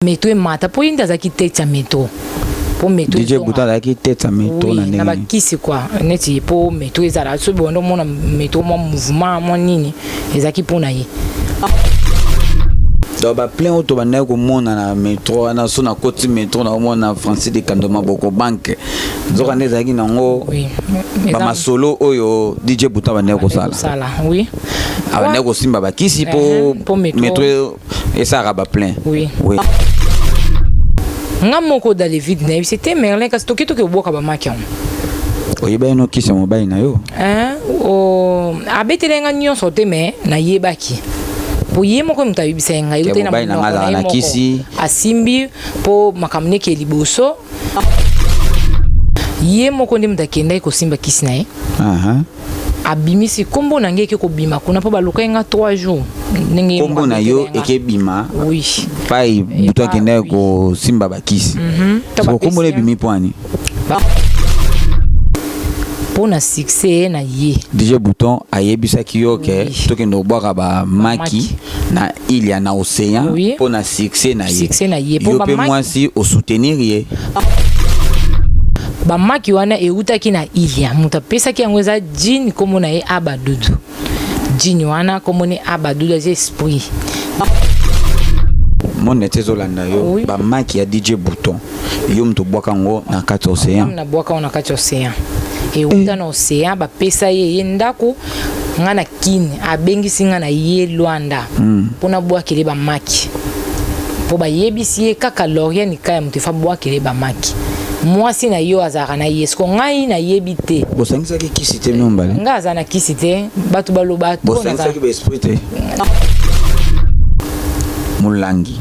Métro mata po inda zaki tete métro. Po métro. DJ Bouton zaki tete métro na ndenge. Na bakisi quoi. Neti po métro ezala so bondo mona métro mo mouvement mo nini ezaki pona ye. Donc ba plein auto bana ko mona na métro na so na côté métro na mona Francis de Kandoma boko banque. Zoka nezaki nango. Oui. Ba masolo oyo DJ Bouton bana ko sala. Sala, oui. Abana ko simba bakisi po métro et ça raba plein. Oui. Oui. Nga moko dans les vides na c'était Merlin kasi toki toki boka ba makion. Oyeba no kisa mobile na yo. O abetelenga nyonso te me na yebaki. Po ye moko mutayibisa nga yote na mobile na kisi asimbi po makamne ke liboso. Ye moko ndi mutakenda ko simba kisi na ye. Abimisi kombo na ngeke ko bima kuna po baluka nga 3 jours. Kombo na yo ekebima. Oui. Pai buto akenda ko simba bakisi. So kombo le bimi poani. Pona succès na ye. DJ Bouton ayebisa kiyo ke tokendo boka ba maki na ilia na océan pona succès na ye. Succès na ye po ba maki. Yo pe mwasi o soutenir ye. Ba maki wana eutaki na ilia muta pesa ki angweza jini komo na ye abadudu. Jini wana komo ni abadudu az esprit. Mon netezo landa yo ba maki ya DJ Bouton. Yo mto boka ngo na kati océan. Na boka na kati océan. Euta na océan ba pesa ye ndako ngana kini abengisi ngana ye Luanda. Pona boa kele ba maki. Po ba yebisi ye kaka Lorient ni kaya mtefa boa kele ba maki. Moi si na yo azara na yesko ngai na yebite bosangisa ki kisite nombale nga azana kisite batu baloba to bosangisa ki esprit te mulangi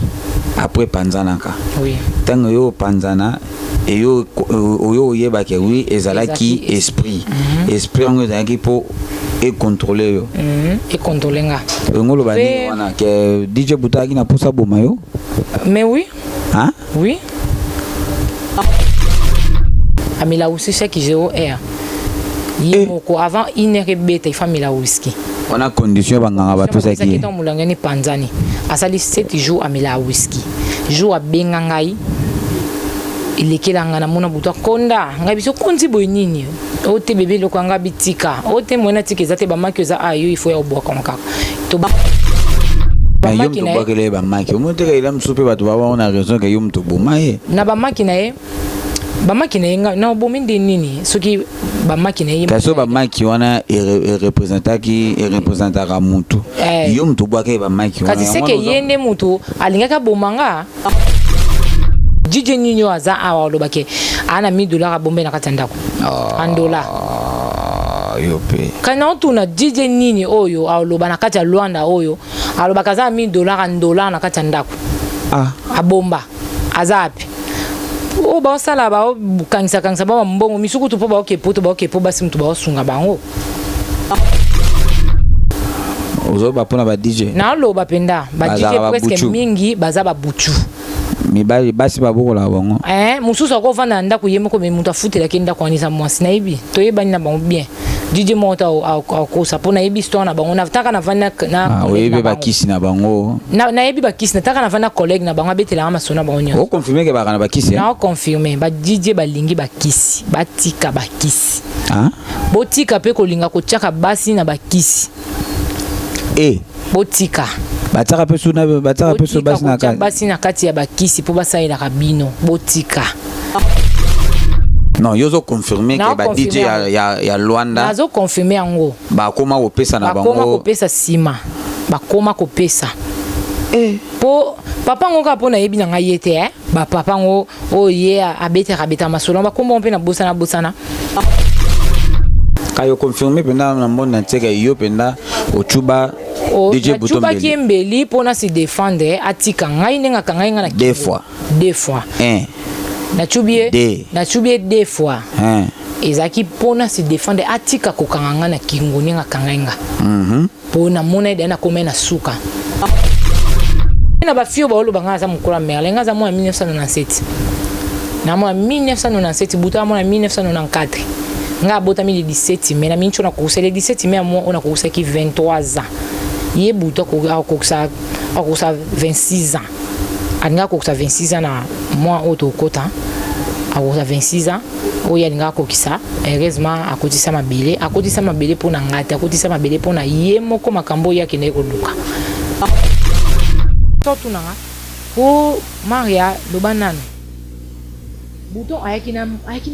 après panzana ka oui tango yo panzana et yo yeba ke oui ezalaki esprit esprit ngo ezalaki po et contrôler yo et contrôler nga ngolo ba ni wana ke DJ Butaki na posa boma yo mais oui hein oui Amila aussi c'est qui zéro air. Yimoko avant inerebete il famila whisky. On a condition banganga ba pesa ki. Qui tombe mulangani panzani. Asali 7 jours amila whisky. Jour a bengangai. Il est kelanga na mona buto konda. Ngabiso konzi boyinini. Ote bébé loko nga bitika. Ote mona tikeza te ba makeza ayo il faut ya boka kaka. To ba yum to bakele ba maki. O monte ka ila msupe batu ba on a raison que yum to bomaye. Na ba maki na ye ba maki na na bomende nini soki ba maki na yima kaso ba maki wana representaki representaka mutu yo mutu bwake ba maki wana kasi seke yende mutu alingaka bomanga DJ Ninyo aza awa lobake ana $1000 bombe na katandako $1 yope kana tuna DJ Nini oyo aloba na kati ya Luanda oyo aloba kaza $1000 na katandako abomba azapi o ba sala ba kangisa ba mbongo misuku to po ba okepo ba simtu ba osunga bango ozo ba pona ba DJ na lo ba penda ba DJ presque mingi baza ba buchu mi basi ba bokola bango mususu ko vanda nda kuyemo ko me mutu afutela kenda kwa nisa mwasi na ibi to yeba ni na bango bien DJ mota ko sapona ibi store na bango na taka na vanda na oyebe ba kisi na bango na yebi ba kisi na taka na vanda collègue na bango betela ama sona bango nyo o confirmer ke ba kana ba kisi na confirmer ba DJ ba lingi ba kisi ba tika ba kisi botika pe ko linga ko tiaka basi na ba kisi botika bataka pe suna bataka pe so basi na kati ya ba kisi po basaila kabino botika. Non, yozo confirmer que ba DJ ya Luanda. Nazo confirmer yango. Ba koma kopesa na bango. Ba koma kopesa sima. Ba koma kopesa. Po papa ngo ka pona yebi na ngayete ba papa ngo oye abeta masolo ba komba mpe na bosana. Kayo confirmer penda na mona nteka yo penda ochuba DJ Bouton Chuba Kiembeli pona si défendre atika ngai nenga kangai ngana deux fois na chubie 2 fois ezaki pona si défendre atika kokanga na kingo nenga kangainga pona mona ida na komena suka na ba fio ba olo banga za mukula Merlin ngaza mo 1997 na mo 1997 buta mo 1994 nga bota 17 mais na mincho na ko le 17 mais mo ona ko ki 23 ans. Il est bouton à 26 ans. alinga kokisa 26 ans na moi auto kota akosa 26 ans oyo alinga kokisa heureusement akotisa mabele mpona ngati akotisa mabele mpona ye moko makambo oyo akende koluka totunanga po Maria loba nano Bouton ayaki na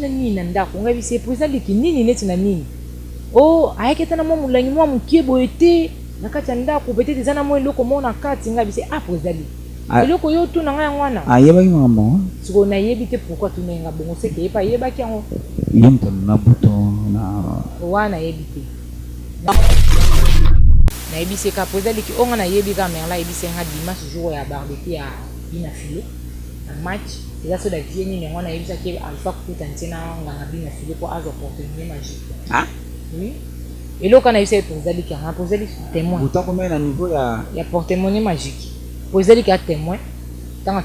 nini na ndako ngabi se président liki nini neti na nini ayaki tana mo mulangi mo mukie boete na kati ya ndako peut-être ezana mo eloko mo na kati ngabi se président liki eloko yo tuna nga ngwana ayebaki makambo siko na yebi te pourquoi tunenga bongo se ke pa yebaki yango yemta na Bouton na wana yebi te na yebi se ka président liki onga na yebi ka merla yebi se nga dimanche jour ya barbecue ya bina filo na match eza so da vie nini ngwana yebi sa ke alpha kuta ntina nganga bina filo po azo opportunité magique oui eloko na yebi se président liki nga président liki témoin Bouton combien na niveau ya porte-monnaie magique président liki a témoin dans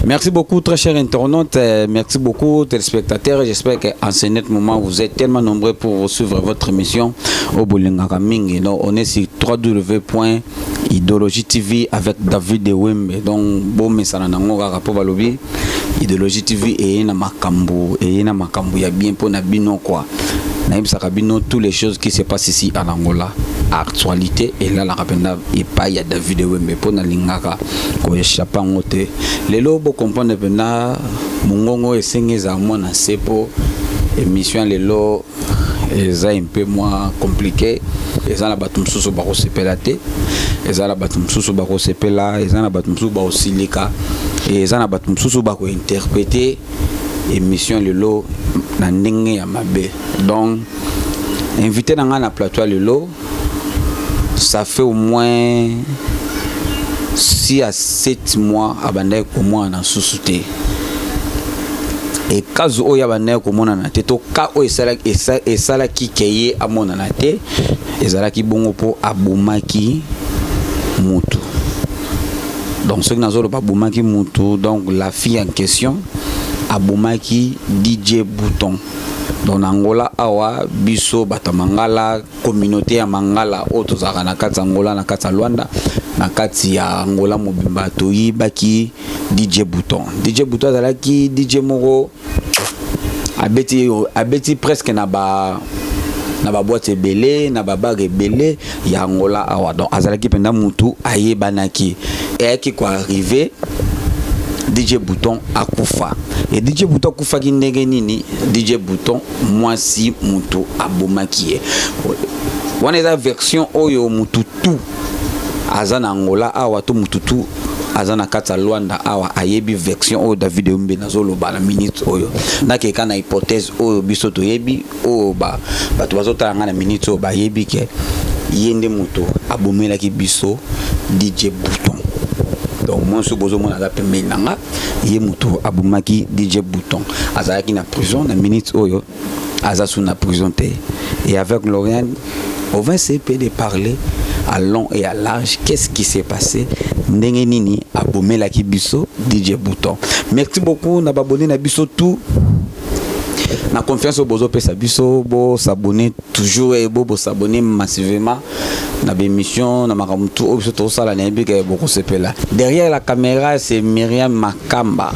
Merci beaucoup, très chers internautes. Merci beaucoup, téléspectateurs. J'espère qu'en ce net moment, vous êtes tellement nombreux pour suivre votre émission au Boulingaka Mingi. Donc, on est sur www.idéologie TV avec David Wembe. Donc, bon message na ngora rapport balobi. Idéologie TV et na makambo ya bien pour na bino quoi. Na ibsaka bino toutes les choses qui se passent ici en Angola. Actualité et là la rapenda et pas ya David Wembe pour na lingaka ko échapper ngote. Lelo bo comprendre pena mungongo esengeza mona sepo émission lelo eza un peu moins compliqué. Eza na batu msusu bako sepela te. Eza na batu msusu bako sepela, eza na batu msusu bako silika. Et eza na batu msusu bako interpréter émission lelo na ndenge ya mabe. Donc invité na nga na plateau lelo ça fait au moins 6 à 7 mois abandé ko moi na susute et kazo oyo abandé ko mona na te to ka o esala ki keye amona na te ezala ki bongo po abumaki mutu. Donc ce que nous avons abumaki mutu, donc la fille en question abumaki DJ Bouton. Dans Angola awa biso batamangala communauté ya mangala otozaka na kati Angola na kati Luanda na kati ya Angola mobimba toyi baki DJ Bouton. DJ Bouton azalaki DJ moko abeti presque na ba boîte belé na ba bague belé ya Angola awa. Donc azalaki penda mutu ayebanaki et qui quoi arrivé DJ Bouton akufa. Et DJ Bouton akufa ki ndenge nini DJ Bouton mwasi mutu abomaki ye. Wana eza version oyo mututu azana Angola awa to mututu azana kata Luanda awa ayebi version oyo David Wembe nazoloba na minute oyo. Nake kana hypothèse oyo biso to yebi oyo batu bazotala na minute oyo ba yebi ke yende mutu abomelaki biso DJ Bouton. Donc moi je bozo mon ala pembe nanga ye mutu abumaki DJ Bouton azaki na prison na minute oyo azasu na prison te. Et avec Lauriane on va essayer de parler à long et à large qu'est-ce qui s'est passé ndenge nini abomelaki biso DJ Bouton. Merci beaucoup na babonné na biso tout na confiance au bozo pesa biso bo s'abonner toujours et bo s'abonner massivement na l'émission na makamutu o biso to sala na bika boko sepela. Derrière la caméra c'est Myriam Makamba.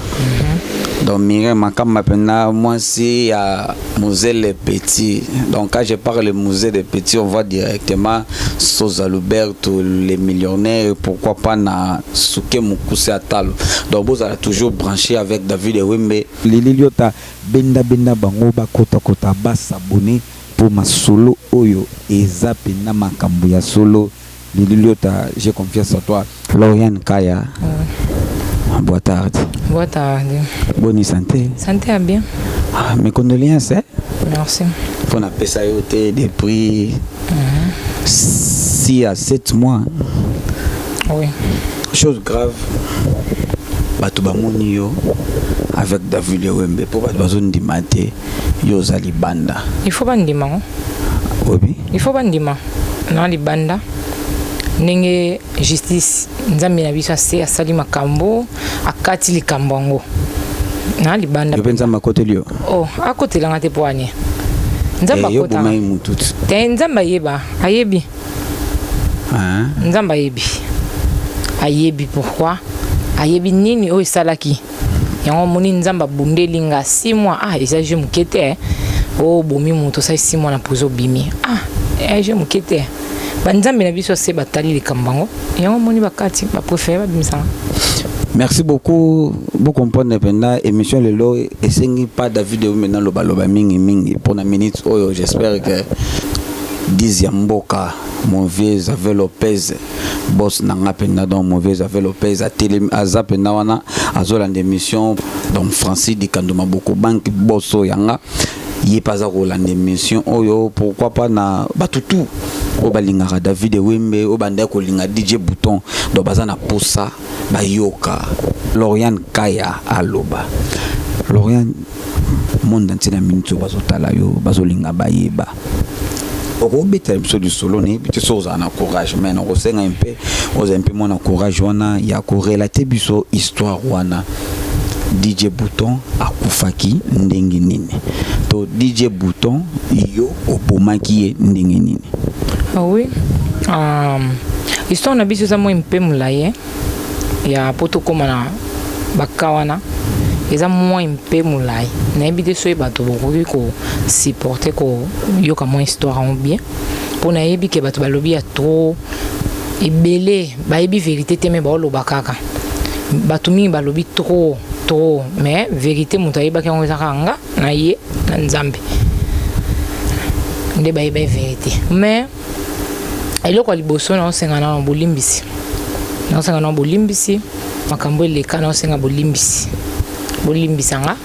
Donc Myriam Makamba pena moi c'est à Musée Les Petits. Donc quand je parle le Musée des Petits on va directement Sosa Luberto les millionnaires pourquoi pas na Suke Mukuse Atalo. Donc vous allez toujours branché avec David Wembe. Liliota benda bango ba kota ba s'abonner pour ma solo oyo eza pena makambo ya solo. Liliota j'ai confiance en toi. Lauriane Kaya. Boa tarde. Boa tarde. Bonne santé. Santé à bien. Mes condoléances. Merci. On appelle ça depuis 6 à 7 mois. Oui. Chose grave. Batuba Monio avec David Wembe pour besoin de mater yo zali banda. Il faut pas ndima. Oui. Il faut pas ndima. Na li banda. Nenge justice nzambe na biso ase asali makambo akati likambo ngo na libanda yo penza makote lio akotela ngate poanye nzamba kota yo bumai mututu te nzamba yeba ayebi nzamba yebi ayebi pourquoi ayebi nini o salaki yango moni nzamba bundelinga 6 mois eza je mukete o bomi moto sa 6 mois na pozo bimi je mukete banzambe na biso se batali likambango yango moni bakati ba préférer babimisa. Merci beaucoup. Vous comprenez pendant émission lelo et sengi pas David maintenant le baloba mingi pour la minute. Oh, j'espère que Diziamboka Mauvais avec Lopez boss nanga pendant donc Mauvais avec Lopez à télé azap pendant wana azola d'émission donc Francis di Kandoma beaucoup banque bosso yanga yé pas à Roland d'émission. Oh pourquoi pas na batutu o balingaka David Wembe o bande ko linga DJ Bouton do bazana posa bayoka Lorian Kaya aloba Lorian monde entier na minute bazotala yo bazolinga bayeba oko beta biso du solo ne biti soza na courage mais on senga un peu mon courage wana ya ko relater biso histoire wana DJ Bouton akufaki ndenge nini to DJ Bouton yo opomaki ndenge nini. Oui, histoire na biso za mo mpe mulaye ya poto koma na bakawana eza mo mpe mulaye na ebite so bato bokoki ko supporter ko yoka mo histoire en bien pour na yebi ke bato balobi ya trop ebele ba yebi vérité te me ba loba kaka bato mingi balobi trop mais vérité muta yeba ke ngo zakanga na ye na nzambe nde ba yeba vérité mais eloko liboso na osengana na bolimbisi makambo eleka na osenga bolimbisanga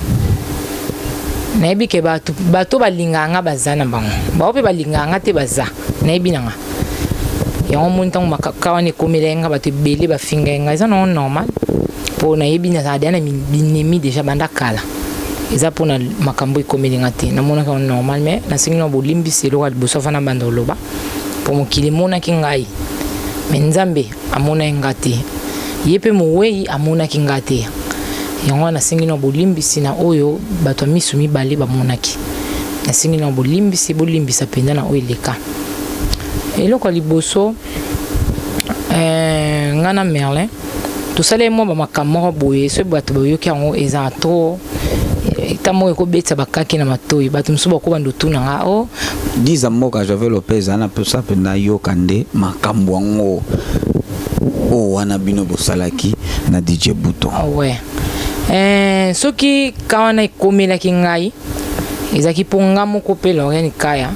nayebi ke bato balinganga baza na bango bao mpe balinganga te baza nayebi nanga yango moni ntango makaka wana ekomelenga bato ebele bafingayenga eza nango normal mpo nayebi nazala na binemi deja banda kala eza mpona makambo ekomelenga te namonaka yango normal mais nasengi na bolimbisi eloko liboso afana banda oloba po mokili monaki ngai me nzambe amona nga te ye mpe mowei amonaki nga te yango nasengi na bolimbisi na oyo bato ya miso mibale bamonaki nasengi na bolimbisa mpenza na oyo eleka eloko liboso nga na Merlin tosala mwa bamakambo moko boye soki bato bayoki yango eza to tamo ekobetisa bakaki na matoyi bato mosusu bakobanda otuna nga o diza mboka Javel Lopez ana posa pena yoka nde makambo yango o wana bino bosalaki na DJ Bouton. Ouais. Soki kawana ekomelaki ngai ezaki ponga moko pe Lorian Kaya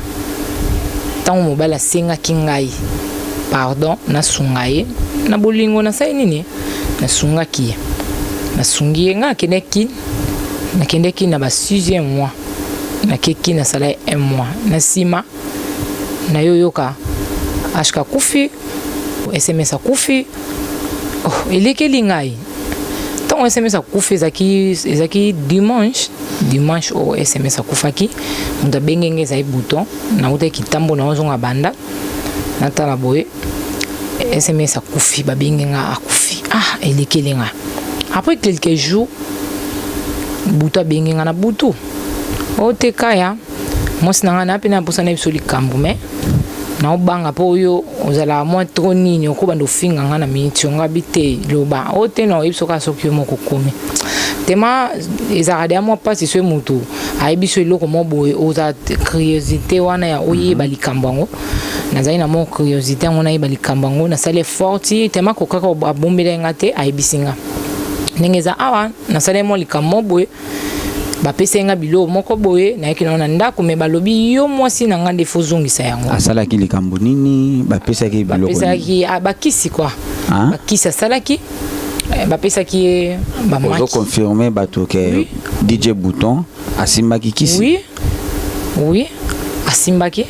tango mobala sengaki ngai pardon na sungaye na bolingo na sai nini na sungaki na sungiye nga nakendeki na ba 6e mois nakeki na sala 1 mois na sima na yoyoka ashka kufi SMS kufi elekeli ngai tant SMS kufi ezaki dimanche o SMS akufaki muda bengenge za Bouton na uta kitambo na ozonga banda na tala boye SMS akufi babengenga akufi elekeli nga après quelques jours Bouton bengenga na butu o te kaya mosi nanga na pena posa na biso likambo mais na obanga po yo ozala mwa trop nini okobanda ofinga nga na minute nga bite loba o te no ibiso ka soki yo moko komi tema ezaka de mwa pasi so mutu ayebiso eloko mo boye oza curiosité wana ya oyeba likambo yango nazali na mo curiosité yango nayeba likambo yango nasali forti tema kokaka abombela nga te ayebisinga ndenge eza awa nasali mo likambo boye bapesenga bilo moko boye nayaki na ndako me balobi yo mwasi na nga ndefo zongisa yango asalaki likambo nini bapesaki bilo bapesaki bakisi kwa bakisi asalaki bapesaki ba match ozo confirmer bato ke DJ Bouton asimbaki kisi oui asimbaki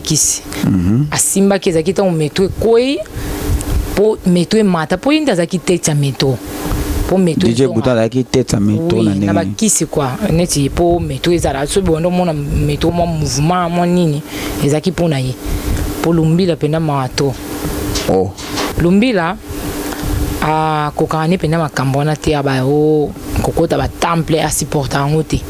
kisi asimbaki ezaki ntango meto ekoi po meto emata po yinda azaki tete ya meto po meto DJ Bouton azaki tete ya meto na ndenge na bakisi kwa neti po meto ezala so bondo mona meto mo mouvement mo nini ezaki pona ye po lumbila penda mato lumbila kokani penda makambo na te aba o kokota ba temple a supporta yango te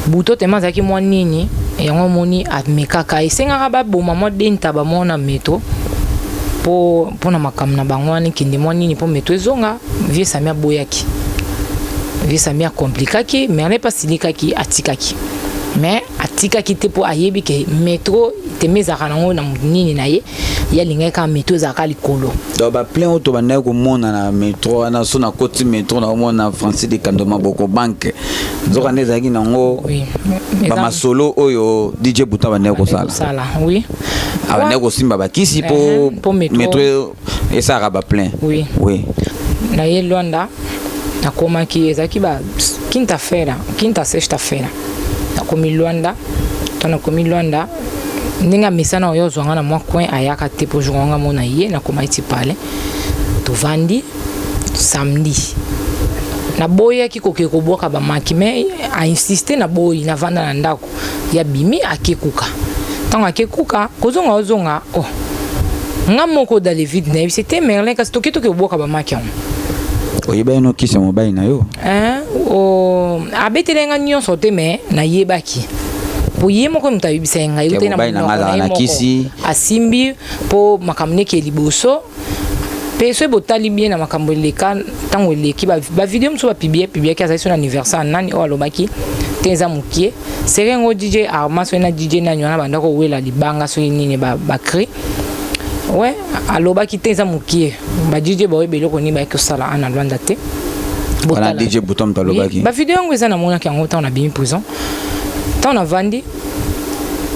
Bouton tema azaki mo nini yango moni amekaka esengaka baboma mwa denta bamona metro po na makambo na bango wana kende mwa nini po metro ezonga vie sami aboyaki vie sami akomplikaki mais ane pasilikaki atikaki mais atikaki te po ayebi ke metro teme ezalaka nango na nini na ye yalingaki ka metro ezalaka likolo donc baplein oyo tobandaki komona na metro wana so na koti metro na komona Francis de Kandoma Boko banke nzoka nde ezalaki nango bamasolo oyo DJ Buta bandaki kosala oui abandaki kosimba bakisi po metro esalaka baplein oui na ye Luanda nakomaki ezalaki ba quinta sexta-feira nakomi Luanda nakomi Luanda ndinga misana oyo zwanga na mwa coin ayaka te po jonga mona ye nakoma iti pale tovandi samedi na boya kikoke koboka ba maki mais a insister na boyi na vanda na ndako ya bimi akekuka tanga akekuka kozonga ozonga nga moko dans les vides na c'était Merlin kasi toke boka ba maki oyeba no kisa mobile na yo abetelenga nyonso te mais na yebaki po ye moko muta yebisa ngai yote na kisi asimbi po makamne ke liboso peso botali bien na makambo leka tango leki ba video mso ba pibie ki aza son anniversaire nani o alobaki tenza mukie serengo DJ Armas na DJ na nyona banda ko wela libanga so nini ba cri ouais alobaki tenza mukie ba DJ ba webelo ko ni ba ko sala ana Luanda te botala DJ Butom talobaki ba video ngo eza na mona ki ngo na bimi prison tant na vandi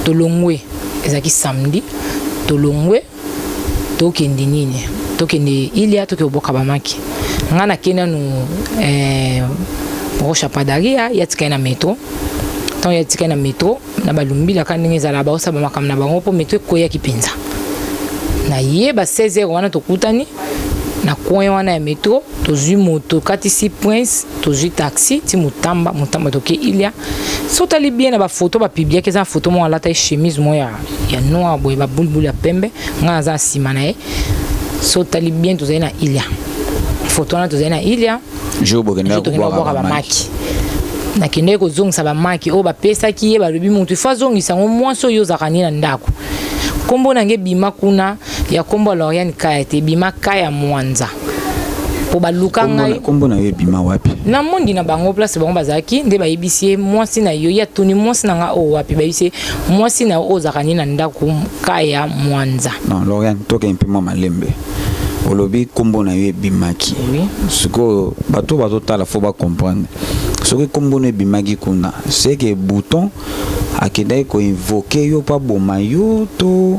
tolongwe ezaki samedi tolongwe tokende nini tokende ilia tokoboka bamaki ngana kena no rocha padaria yatika na metro tant yatika na metro na balumbi la kaninga za la ba osa bamakam na bango po metro koya kipenza na ye ba 16h wana tokutani na coin wana ya metro tozui moto kati 6 points tozui taxi ti mutamba toke ilia sotali bien na ba photo ba publier ke za photo mo alata chemise mo ya noir boy ba bulbul ya pembe nga za sima na ye sotali bien tozai na ilia photo na tozai na ilia jo bokenda ko ba maki na kende ko zongisa ba maki o ba pesa ki ye ba lobi muntu fa zongisa ngo mwanso yo zakani na ndako kombo nange bima kuna ya kombo Lorian Kaya te bima Kaya Mwanza po baluka ngai kombo na yo bima wapi na mondi na bango place bango bazaki nde ba yebisie mwasi na yo ya tuni mwasi na nga o wapi ba yebisie mwasi na o zakani na ndako Kaya Mwanza non Lorian toke impimo malembe olobi kombo na yo bimaki siko bato tala fo ba comprendre soki kombo na bimaki kuna c'est que bouton akendaki ko invoquer yo pa boma yo to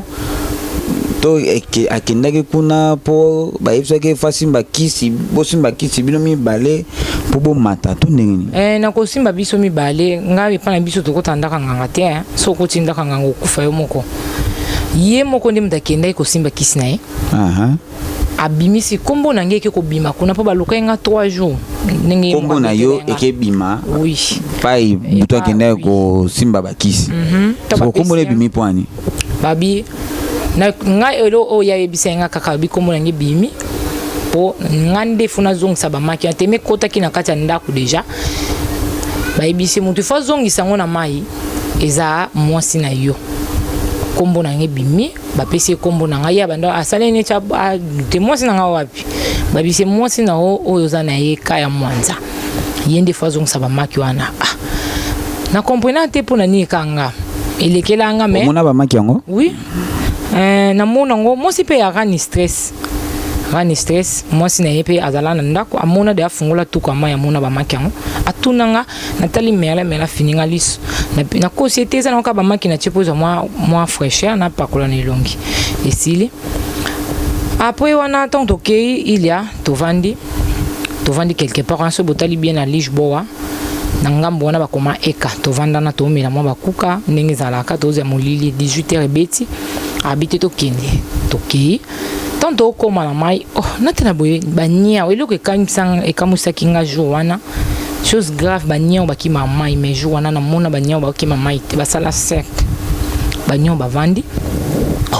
akendaki kuna po bayebisaki fasimba kisi bosimba kisi bino mibale po bomata to ndenge na kosimba biso mibale ngai epa na biso tokotandaka nganga te so kotindaka nganga okufa yo moko ye moko nde mtakendaki kosimba kisi na ye abimisi kombo na ngeke ko bima kuna po baluka nga 3 jours ndenge kombo na yo ekebima oui pai buto akenda ko simba bakisi so kombo le bimi poani babi na nga elo o ya yebisa nga kaka bi kombo na nge bimi po ngande funa zongisa ba maki ateme kota kina kati ya ndako deja ba yebisi mutu fa zongisa ngona mai eza mwasi na yo kombo na nge bimi bapesi kombo na nga ya banda asalene cha te mwasi na nga wapi babise mwasi na oyo za na ye Kaya Mwanza yende fazong saba maki wana na comprendre te pona ni kanga elekela nga me mona ba maki yango oui na mona ngo mosi pe ya rani stress mosi na yepe azala na ndako amona de afungula tuko ama ya mona ba maki yango atunanga natali mela fininga liso na société za na ka ba maki na chipoza moi fraîcheur na pakola na ilongi esili après wana tant ok il y a tovandi quelque part en ce botali bien na Lisboa na ngambo wana bakoma eka tovanda na tomela mwa bakuka ndenge zalaka toza molili 18h beti habite tokende toki tanto koma na mai natena boye banya eloko ekamisa ekamusaki nga jour wana chose grave banya bakima mai mais jour wana na mona banya bakima mai te basala sec banya bavandi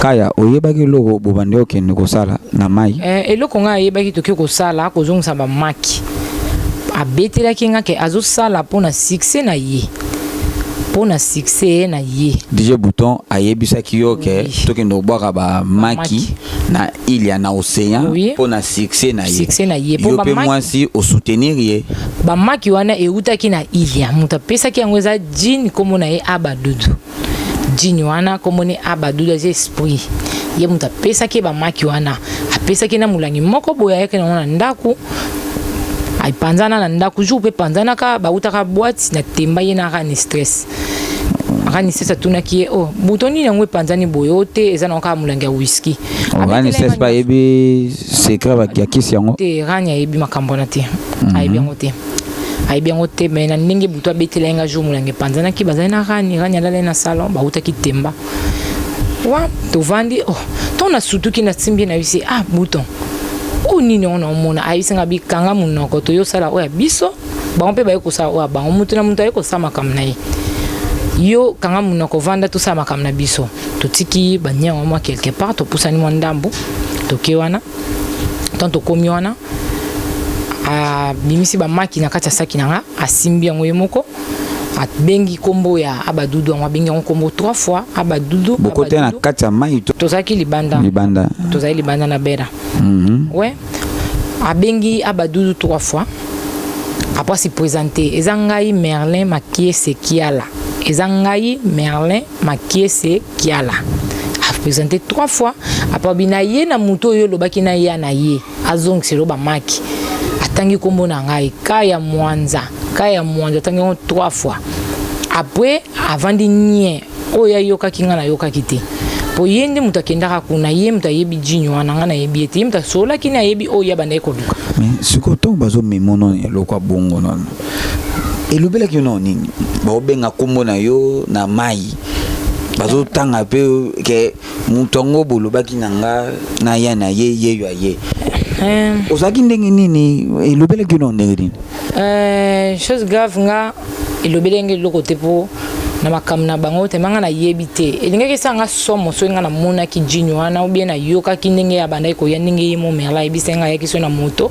Kaya oyebaki loko bobande okende kosala na mai eloko nga yebaki toki kosala kozongisa ba maki abetelaki nga ke azosala pona succès na ye pour na succès na ye DJ Bouton ayebisa kiyo ke toki ndo boka ba maki na ilia na océan pour na succès na ye pour ba mwasi au soutenir ye ba maki wana eutaki na ilia muta pesa ki yango za jini komo na ye abadudu jini wana komo ne abadudu za esprit ye muta pesa ki ba maki wana apesa ki na mulangi moko boya yake na ndaku ai panzana na ndaku ju pe panzana ka ba utaka boîte na temba ye na ni stress akani sesa tuna ki oh butoni na ngwe panzani boyote eza na ka mulangi ya whisky akani sesa ba ebi secret ba kisi yango te ranya ebi makambo na te ai bien ngote mais na ndenge buto abetela nga jo mulangi panzana ki bazana ranya la na salon ba utaki temba wa to vandi oh tona sutuki na tsimbi na bisi buton o nini ona mona ayisinga bikanga munoko to yosala oya biso ba mpe ba ekosa oya ba mutu na mutu ayekosama kamna ye yo kanga munoko vanda to sama kamna biso to tiki banya mwa quelque part to pusani mwa ndambo to kewana tanto komi wana bimisi ba maki na kati ya saki nanga asimbi yango yemoko bengi kombo ya abadudu on bengi on kombo 3 fois abadudu bokote na kati ya mai to zaki libanda to zaki libanda na bera ouais abengi abadudu 3 fois après se présenter ezangai Merlin Makiese Kiala ezangai Merlin Makiese Kiala a présenté 3 fois après binaye na muto yo lobaki na ye na ye azong selo ba maki atangi kombo na ngai kaya mwanza tangi 3 fois après avant de nier oya yoka kinga na yoka kiti po yende mutakenda kuna ye mutayebi jinyo wana na yebi eti mutasola kina yebi oya bande ko duka mais sikoto bazo memono lokwa bongo non elobela ki non nini ba obenga kombo na yo na mai bazo tanga pe ke mutongo bolobaki nanga na ya na ye yo ye ozaki ndenge nini elobela ki non ndenge nini chose grave nga elobela nge loko tepo na makamna bango te manga na yebite elingaki sanga somo so nga na mona ki jinyo wana ou bien na yoka ki ndenge ya banda ko ya ndenge yimo mela ebisenga yaki so na moto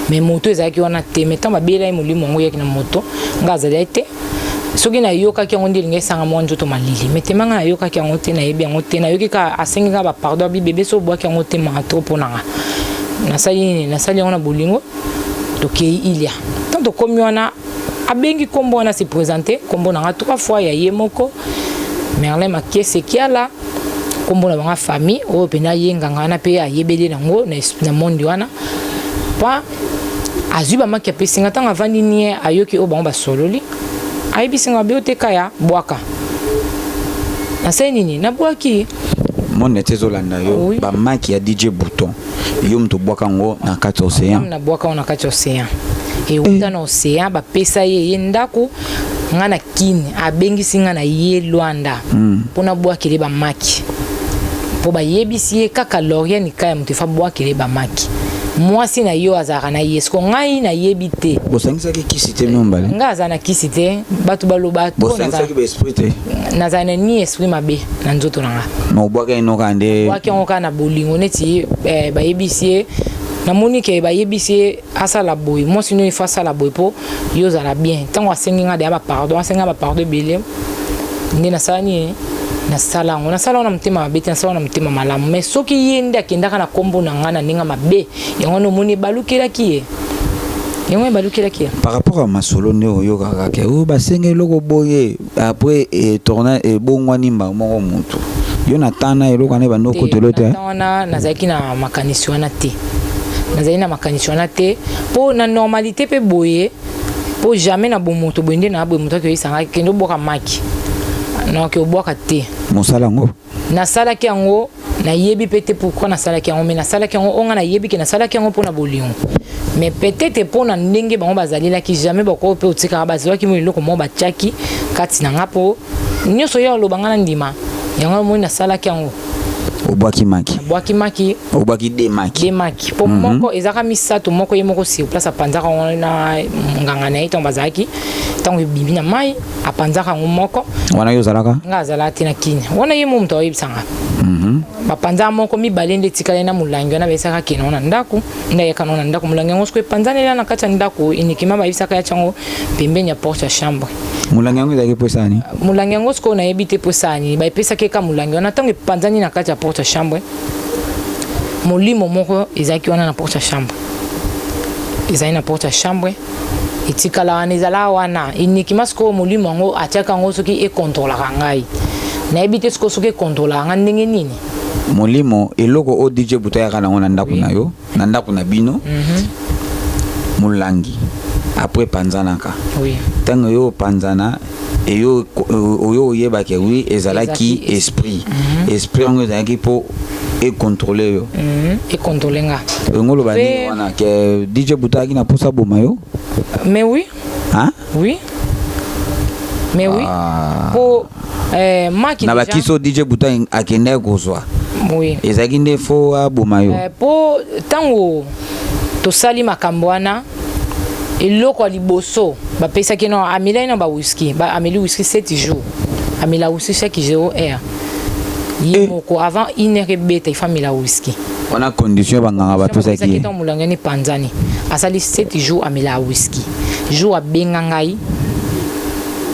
mais moto ezaki wana te metant babela yi mulimo ngo yaki na moto nga azali te soki na yoka ki ngondi linge sanga mo njoto malili metemanga na yoka ki ngote na yebi ngote na yoki ka asenga ba pardon bi bébé so boa ki ngote ma trop ponanga na sali ona bolingo to ke ilia tanto komi wana abengi kombo wana se présenter kombo na 3 fois ya yemoko Merlin Makiese Kiala kombo na banga famille o pena yenga ngana pe ayebele nango na monde wana pa azuba makia pesinga tanga vandi nie ayoki o bango basololi ayibisinga bioteka ya bwaka na senini na bwaki mon etezolanda yo ba maki ya DJ Bouton yo mto bwaka ngo na kati océan na bwaka na kati océan e uta na océan ba pesa ye ndako ngana kini abengi singa na ye Luanda pona bwakile ba maki po ba yebisi kaka Lorient ni kaya mtefa bwakile ba maki mwasi na yo azaka na yesko ngai na yebite bosangisa ki kisite nombale ngaza na kisite batu baloba to bosangisa ki be esprit te nazana ni esprit mabe na nzoto nanga no bwaka inoka nde bwaka ngoka na bolingo neti ba yebisi na monike ba yebisi asala boy mwasi no ifa sala boy po yo zala bien tango asengi nga de ba pardon bele ndi na sani na sala na mtema mabeti na sala na mtema malamu mais soki yende akendaka na kombo na ngana ninga mabe yango no moni balukela ki par rapport à masolo ne oyo kaka ke o basenge loko boye après tourna e bongwani mba moko mutu yo na tana eloko ne bando ko telote na nazaki na makanisi wana te po na normalité pe boye po jamais na bomoto bende na boye mutu ke isanga kendo boka maki non ke oboka te mosala ngo na sala ki yango na yebi pete pourquoi na sala ki yango mais na sala ki yango onga na yebi ke na sala ki yango pona bolingo mais peut-être pona ndenge bango bazalila ki jamais bako pe otika bazwa ki mo loko mo bachaki kati na ngapo nyoso yo lobanga na ndima yango mo na sala ki yango obwaki maki obwaki de maki po moko ezaka misato moko ye moko si place apanzaka na nganga na ito bazaki tango bibi na mai apanzaka moko wana yo zalaka nga zala tina kini wana ye mumto yibsanga bapanza moko mibale nde tikala na mulangi wana besaka kino na ndako ndaye kanona ndako mulangi ngo sko panzana na kati ndako inikima bayisaka ya chango pembeni ya porte ya chambre. Mulangi ngo ezaki posani mulangi ngo sko na yebite posani bayipesa keka mulangi wana tango panzani na kati ya porte ya chambre molimo moko ezaki wana na porte ya chambre ezali na porte ya chambre etikala wana ezala wana inikima sko molimo ngo atiaka ngo soki e contrôlera ngai na yebite sko soki contrôlera nga ndenge nini molimo eloko o DJ Buta ya kana ngona ndako na yo na ndako na bino mulangi après panzana ka oui tango yo panzana et yo yeba ke oui ezalaki esprit esprit ngo ezalaki po et contrôler yo et contrôler nga ngolo bani wana ke DJ Buta ki na posa boma yo mais oui hein oui mais oui po maki na bakiso DJ Buta akende kozwa oui ezalaki nde fo aboma yo po tango tosali makambo wana eloko liboso bapesaki no amila ina ba whisky ba ameli whisky 7 jours amila whisky chaque 0 heure yimoko avant 1 heure beta ifamila whisky on a condition banganga bapesaki ki to mulanga ni panzani asali 7 jours amila whisky jour abenga ngai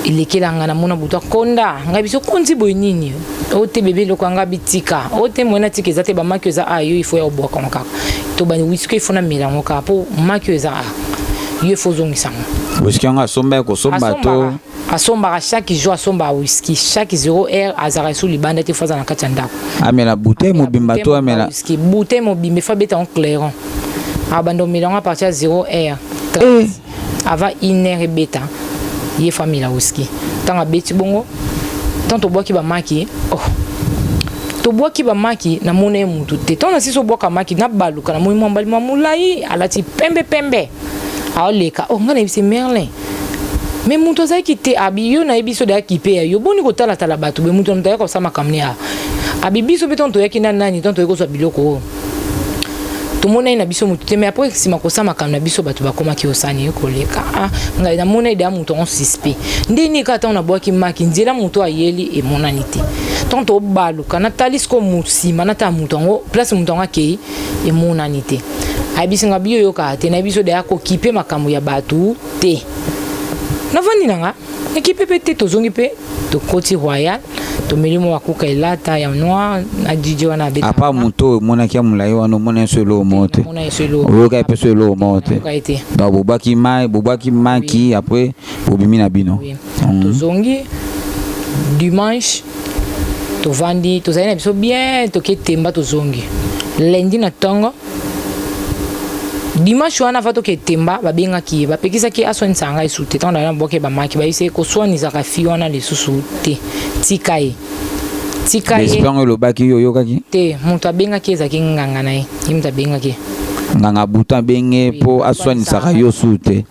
ilekela ngana mona buta konda ngai biso konzi boyinini ote bebe lokanga bitika ote mona tika ezate ba makio za ayo ifo ya obwaka ngaka to ba whisky ifo na milango ka po makio za yo fozongisa whisky nga somba ko somba to asomba chaque jour asomba whisky chaque 0 heure azara sous libanda te faza na kati ndako amela bouteille mobimba to amela whisky bouteille mobimba fa beta en clairon abando milango à partir de 0 heure avant 1 heure beta ye famille la whisky tanga beti bongo tanto boki ba maki to boki ba maki na mona mutu te tona siso boka maki na baluka na moyi mbali mamulai alati pembe aoleka ngana bisi merlin mais mutu azaki te abiyo na ebiso da kipe yo boni ko tala batu be mutu ntaya ko sama kamnia abibiso beton to yaki nani tonto yeko so biloko to mona ina biso mutu te mais après sima ko sama kamna biso batu bakoma ki osani ko leka ngai na mona ida mutu on suspect ndeni ka ta na boki maki nzela mutu ayeli e monani te tonto baluka na talisko musima na ta mutu ngo place mutu ngake e monani te abisinga biyo yoka te na biso de ako kipe makambo ya batu te na vandi nanga ekipe pete tozongi pe to koti royal to milimo wakuka elata ya noir na DJ wana beta apa muto mona kia mulai wana mona solo mote oyoka pe solo mote ba bobaki maki après bobimi na bino tozongi dimanche to vandi to zaina biso bien to ketemba tozongi lundi na tongo dimanche wana vato ke temba babenga ki bapekisa ki aswani sanga isute tanda na boke ba maki ba ise ko swani za kafi wana le susu te tikaye l'espango lo baki yo yokaki te mutu abenga ki ezaki nganga nae imta benga ki nganga buta benge po aswani sanga yo sute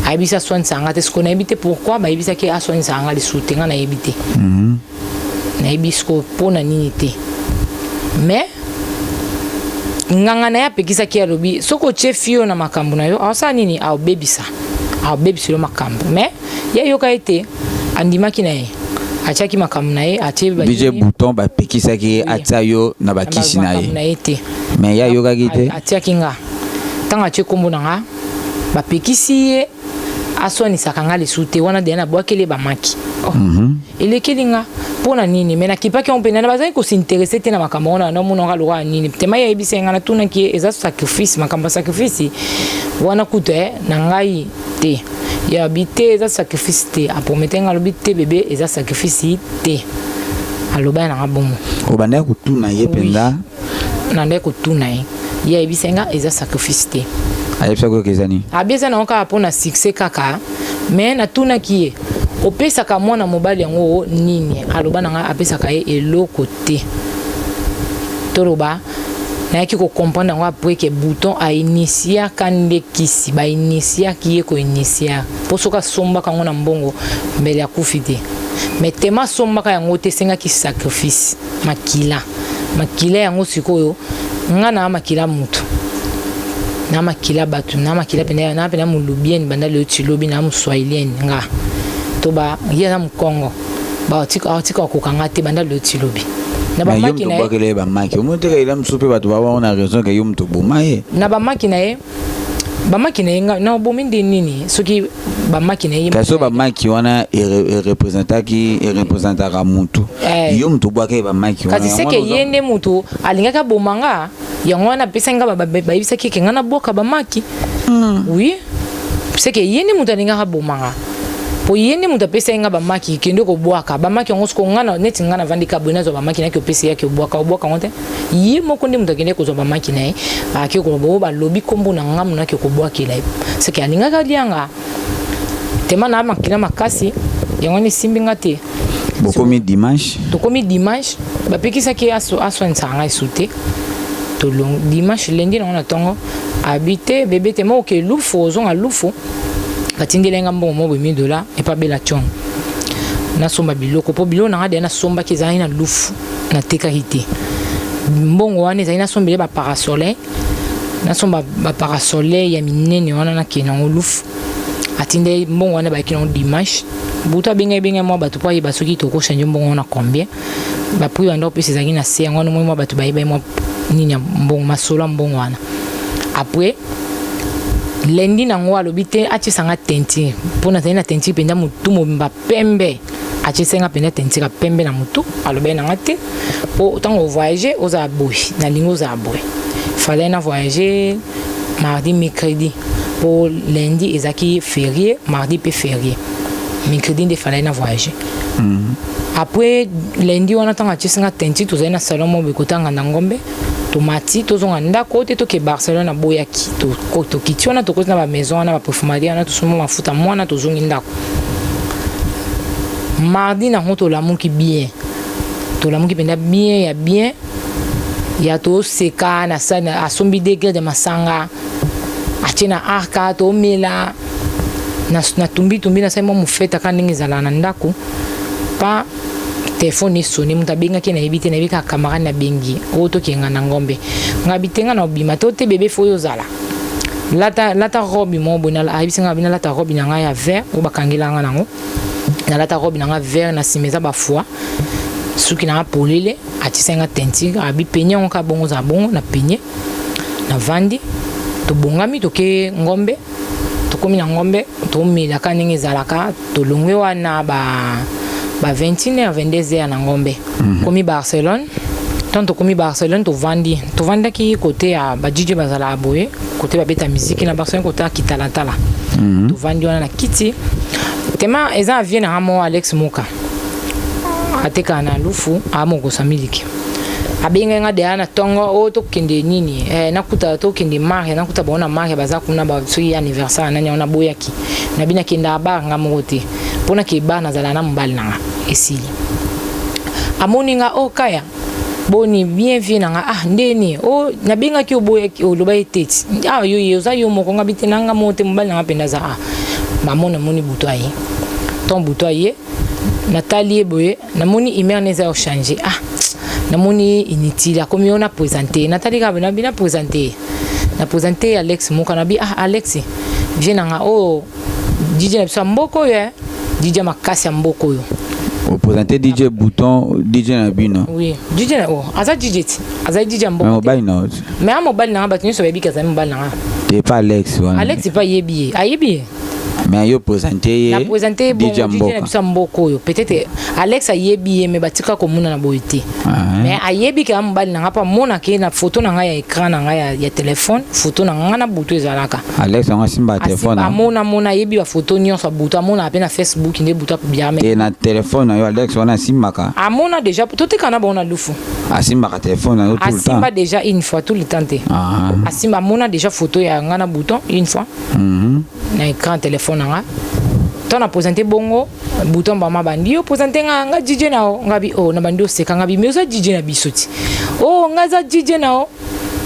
aibisa swani sanga te sko na ebite pourquoi ba ebisa ki aswani sanga le sute ngana ebite na ebisko pona nini te mais nganga na ya pekisa ki alobi soko chefio na makambo na yo asa nini au bebisa lo makambo mais ya yoka ete andimaki na ye achaki makambo na ye atie ba DJ Bouton ba pekisa ki atia yo na bakisi na ye mais ya yoka kite atiaki nga tanga che kombo na nga ba pekisi ye aswani sakanga le sute wana de na bwakele ba maki elekeli nga pona nini mena kipaki on pena bazai ko s'intéresser te na makambo na no munonga lo nini tema ya ebisenga na tuna ki eza sacrifice makambo sacrifice wana kute na ngai te ya bité eza sacrifice te aprometenga lo bité bébé eza sacrifice te aloba na ngabomo obanda ko tuna ye penda na ndeko tuna ye ya ebisenga eza sacrifice te ayebisa ko kezani abiesa na oka pona succès kaka mais na tuna ki opesaka mwana mobali yango nini aloba nanga apesaka ye eloko te toloba nayaki ko comprendre yango après que Bouton a initié kande kisi ba initié ki ye ko initié posoka somba kango na mbongo mbele akufi te mais tema somba ka yango te senga ki sacrifice makila yango sikoyo ngana makila mutu na makila batu na makila pena na pena mulubien banda le tilobi na muswahilien nga to ba yena mkongo ba otika ko kanga te banda le tilobi na ba makina yo mto ba maki o mote ka ila msupe batu ba wana raison ka yo mto bomaye na ba makina ba makina na bominde nini soki ba makina kaso ba maki wana representaka mutu yo mto bwa ka ba maki wana kasi seke yende mutu alingaka bomanga yango wana pesenga ba bisa kike ngana boka ba maki oui seke yende mutu alingaka bomanga po yende mutu pesenga ba maki kende ko bwaka ba maki ngo sko ngana neti ngana vandika bona zo ba maki na ke pese yake bwaka ngote yi moko ndi mutu kende ko zo ba maki na aki ko bo ba lobi kombo na ngamu na ke ko bwakela seke alingaka lianga tema na makina makasi yango ni simbinga te bokomi dimanche bapekisa ki aso nsanga esute to long dimanche lundi na ona tongo habité bébé te mo ke lufu ozonga lufu batindelenga mbongo mo $1000 et pas bela chong na somba biloko po bilo na ngade na somba ki zana na lufu na tekahité mbongo wana zana sombele ba parasoleil na somba ba parasoleil ya minene wana na kena lufu atinde mbongo wana ba kina dimanche buta benga mo batu pa ba soki to ko changer mbongo na combien ba prix ando pe sezaki na se ngono mo batu ba iba mo nini mbongo masolo mbongo wana après lendi nango alobite achisanga tenti pona tena tenti penda mutu mo mba pembe achisenga penda tenti ka pembe na mutu alobe na ngate po tango voyager oza boy na lingo za boy fallait na voyager mardi mercredi po lundi ezaki férié mardi pe férié mercredi de fallait na voyager après lundi on attend achisenga tenti to na salon mo bekotanga na ngombe tomati tozonga ndako te to ke Barcelone na boyaki to kitiona to kozina ba maison na ba perfumerie na to somo mafuta mwana to zongi ndako mardi na hoto la muki bien to la muki penda bien ya to seka na sana asombi degré de masanga achina arka to mela na tumbi na sai mo mufeta kaningi zala na ndako pa telefone soni mutabenga ke na ebite na bika kamera na bengi oto kenga na ngombe ngabitenga na obima to te bebe foyo zala lata robi mo bonala abisinga bina lata robi na ya vert o bakangela nga nango na lata robi na vert na simeza ba foi suki na polele atisenga tenti abi penye onka bongo za bongo na penye na vandi to bongami to ke ngombe to komi na ngombe to mila kaningi zalaka to longwe wana ba 21h à 22h na ngombe komi Barcelone tanto komi Barcelone to vandi ki côté à ba DJ bazala aboye côté ba beta musique na Barcelone côté à Kitalantala to vandi wana na kiti tema eza vient na mo Alex Muka ateka na lufu amo ko samiliki abenga nga de ana tongo o to kende nini nakuta to kende mare nakuta bona mare baza kuna ba so anniversaire nanya ona boyaki na bina kenda ba nga mote pona ke ba na zala na mbali na esili amoni nga o kaya boni bien vie na ndeni o na binga ki oboyaki o loba eteti yo za yo moko nga bitena nga mote mbali na penda za mamona moni butoye ton butoye Nathalie boye na moni email neza o changer na moni inutile comme on a présenté Nathalie ka bina présenté na présenté Alex Muka na bi Alex viens nga o DJ na bisa mboko yo DJ makasi ya mboko yo o présenté DJ Bouton DJ na bino oui DJ na aza DJ mboko mobile na mais mobile na ba tuni so bebi kaza mobile na t'es pas Alex Alex pas yebi ayebi mais yo présenté DJ Mboko peut-être Alex ayebi mais batika ko muna na boité mais ayebi ka mbali na pa mona ke na photo na ya écran na ya téléphone photo na ngana buto ezalaka Alex nga simba téléphone mona yebi ba photo nyonso buto mona pe na Facebook ne buto bien mais na téléphone yo Alex wana simbaka mona déjà tout kana bona lufu asimbaka téléphone yo tout le temps asimba déjà une fois tout le temps asimba mona déjà photo ya ngana bouton une fois na écran téléphone nga tona présenté bongo bouton ba mabandi yo présenté nga DJ nao ngabi na bandi oseka ngabi mezo DJ na bisoti nga za DJ nao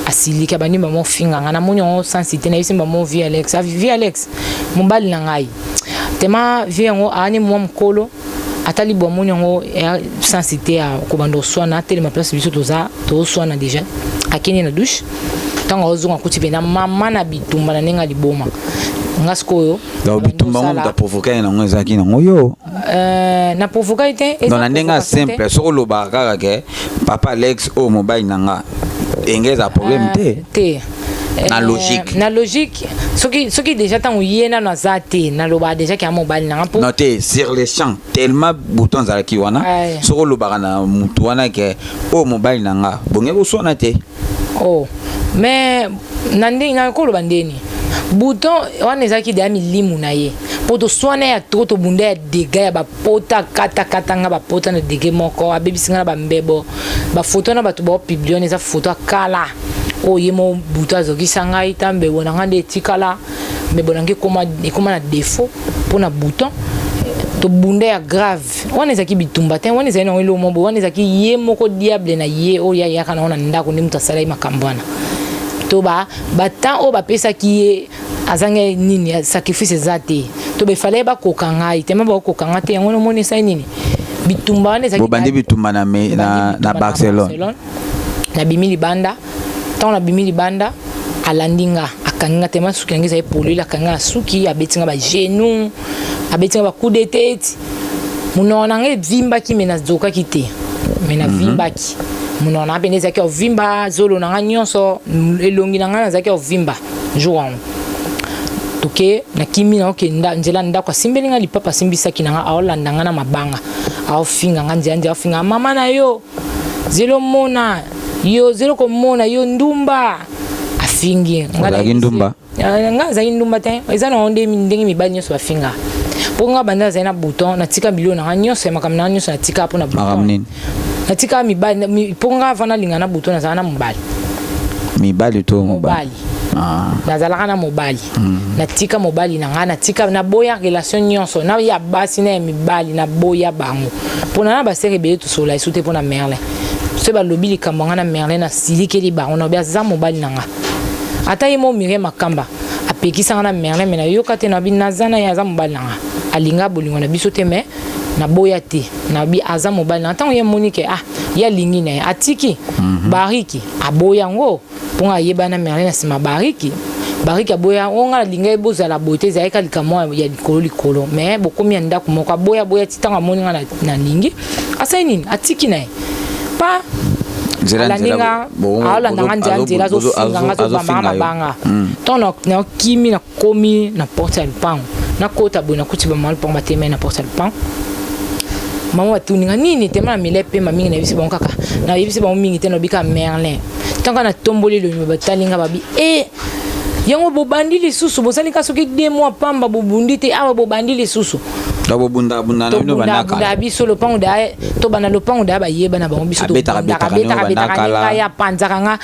asilika bandi mamo finga nga na monyo sensité na yisimba mo vie Alex mobali na ngai tema vie ngo ani mo mkolo atali bo monyo ngo sensité a ko bando swana tele ma place biso toza to swana déjà akini na douche tango ozunga kuti pena mama na bitumba na nenga liboma ngasko yo da bitumba mo da provoquer na ngeza kina ngoyo na provoquer te non nandenga simple so lo baraka ke papa Alex o mobile nanga engeza problème te na logique ce qui déjà tant yena na zate na lo ba déjà ki a mobile nanga pour noter sur les champs tellement boutons za ki wana so lo barana mutu wana ke o mobile nanga bonge bo sona te mais nandi na ko lo bandeni bouton wana ezaki de milimu na ye pour to soigner ya trop bunda ya dégâts ya ba pota kata nga ba pota na dégâts moko abebisinga na ba mbebo ba photo na bato ba publier eza photo akala yemo bouton azokisa ngai tambe bona ngande etikala mbebo nangi koma na défaut pour na bouton to bunda ya grave wana ezaki bitumba te wana ezali na welo mombo wana ezaki ye moko diable na ye ya kana ona ndako ndi mutu asala makambwana to ba temps ba pesa ki azange nini sacrifice zate to be fallait ba kokanga itema ba kokanga te ngono moni sai nini bitumba wana ezaki bobandi bitumba na Barcelone na bimili banda tant na bimili banda alandinga akanga tema suki ngisa epolu la kanga suki abetinga ba genou abetinga ba coup de tête munona nge vimba ki mena zoka kite mena vimba ki munona apende zaki ovimba zolo na nyonso elongi na ngana zaki ovimba jour toke na kimi na okenda njela ndako simbelinga lipapa simbisaki nanga aolanda ngana mabanga aofinga nganje aofinga mama na yo zelo mona yo zelo ko mona yo ndumba afingi ngala ndumba ngaza ndumba te ezana onde ndenge mibali nyoso afinga ponga banda zaina bouton na tika bilio na nyonso makamna nyonso na tika hapo na bouton na tika mibali ponga vana lingana bouton na zana mobali mibali to mobali nazalaka na mobali na tika mobali na ngana tika na boya relation nyonso na ya basi na mibali na boya bango pona na basere be to sola isute pona merle se ba lobili kambanga na merle na silikeli bango na bia za mobali nanga ata yemo mire makamba apekisa na merle mena yokate na binazana ya za mobali nanga alinga bolingo na biso te me na boya te na bi aza mobali na tango ya monike ya lingi na atiki bariki aboya ngo ponga yeba na merle na sima bariki aboya onga linga eboza la beauté za eka likamo ya likolo mais bokomi anda kumoko aboya titanga moninga na lingi asa nini atiki na pa la ninga ala ndanga nzela zo funga zo banga tono na kimi na komi na porte ya lupango na kota bona kutiba mal panga teme na porte ya lupango mama watuninga nini tema na milepe mamingi na bisi bonkaka na bisi ba mingi te no bika merlin tanga na tomboli lo batalinga babi yango bobandi lisusu bosali kasoki 2 mois pamba bobundi te awa bobandi lisusu dabo bunda na bino banaka da biso lo pango da to bana lo pango da ba yeba na bango biso to betaka ya panzaka nga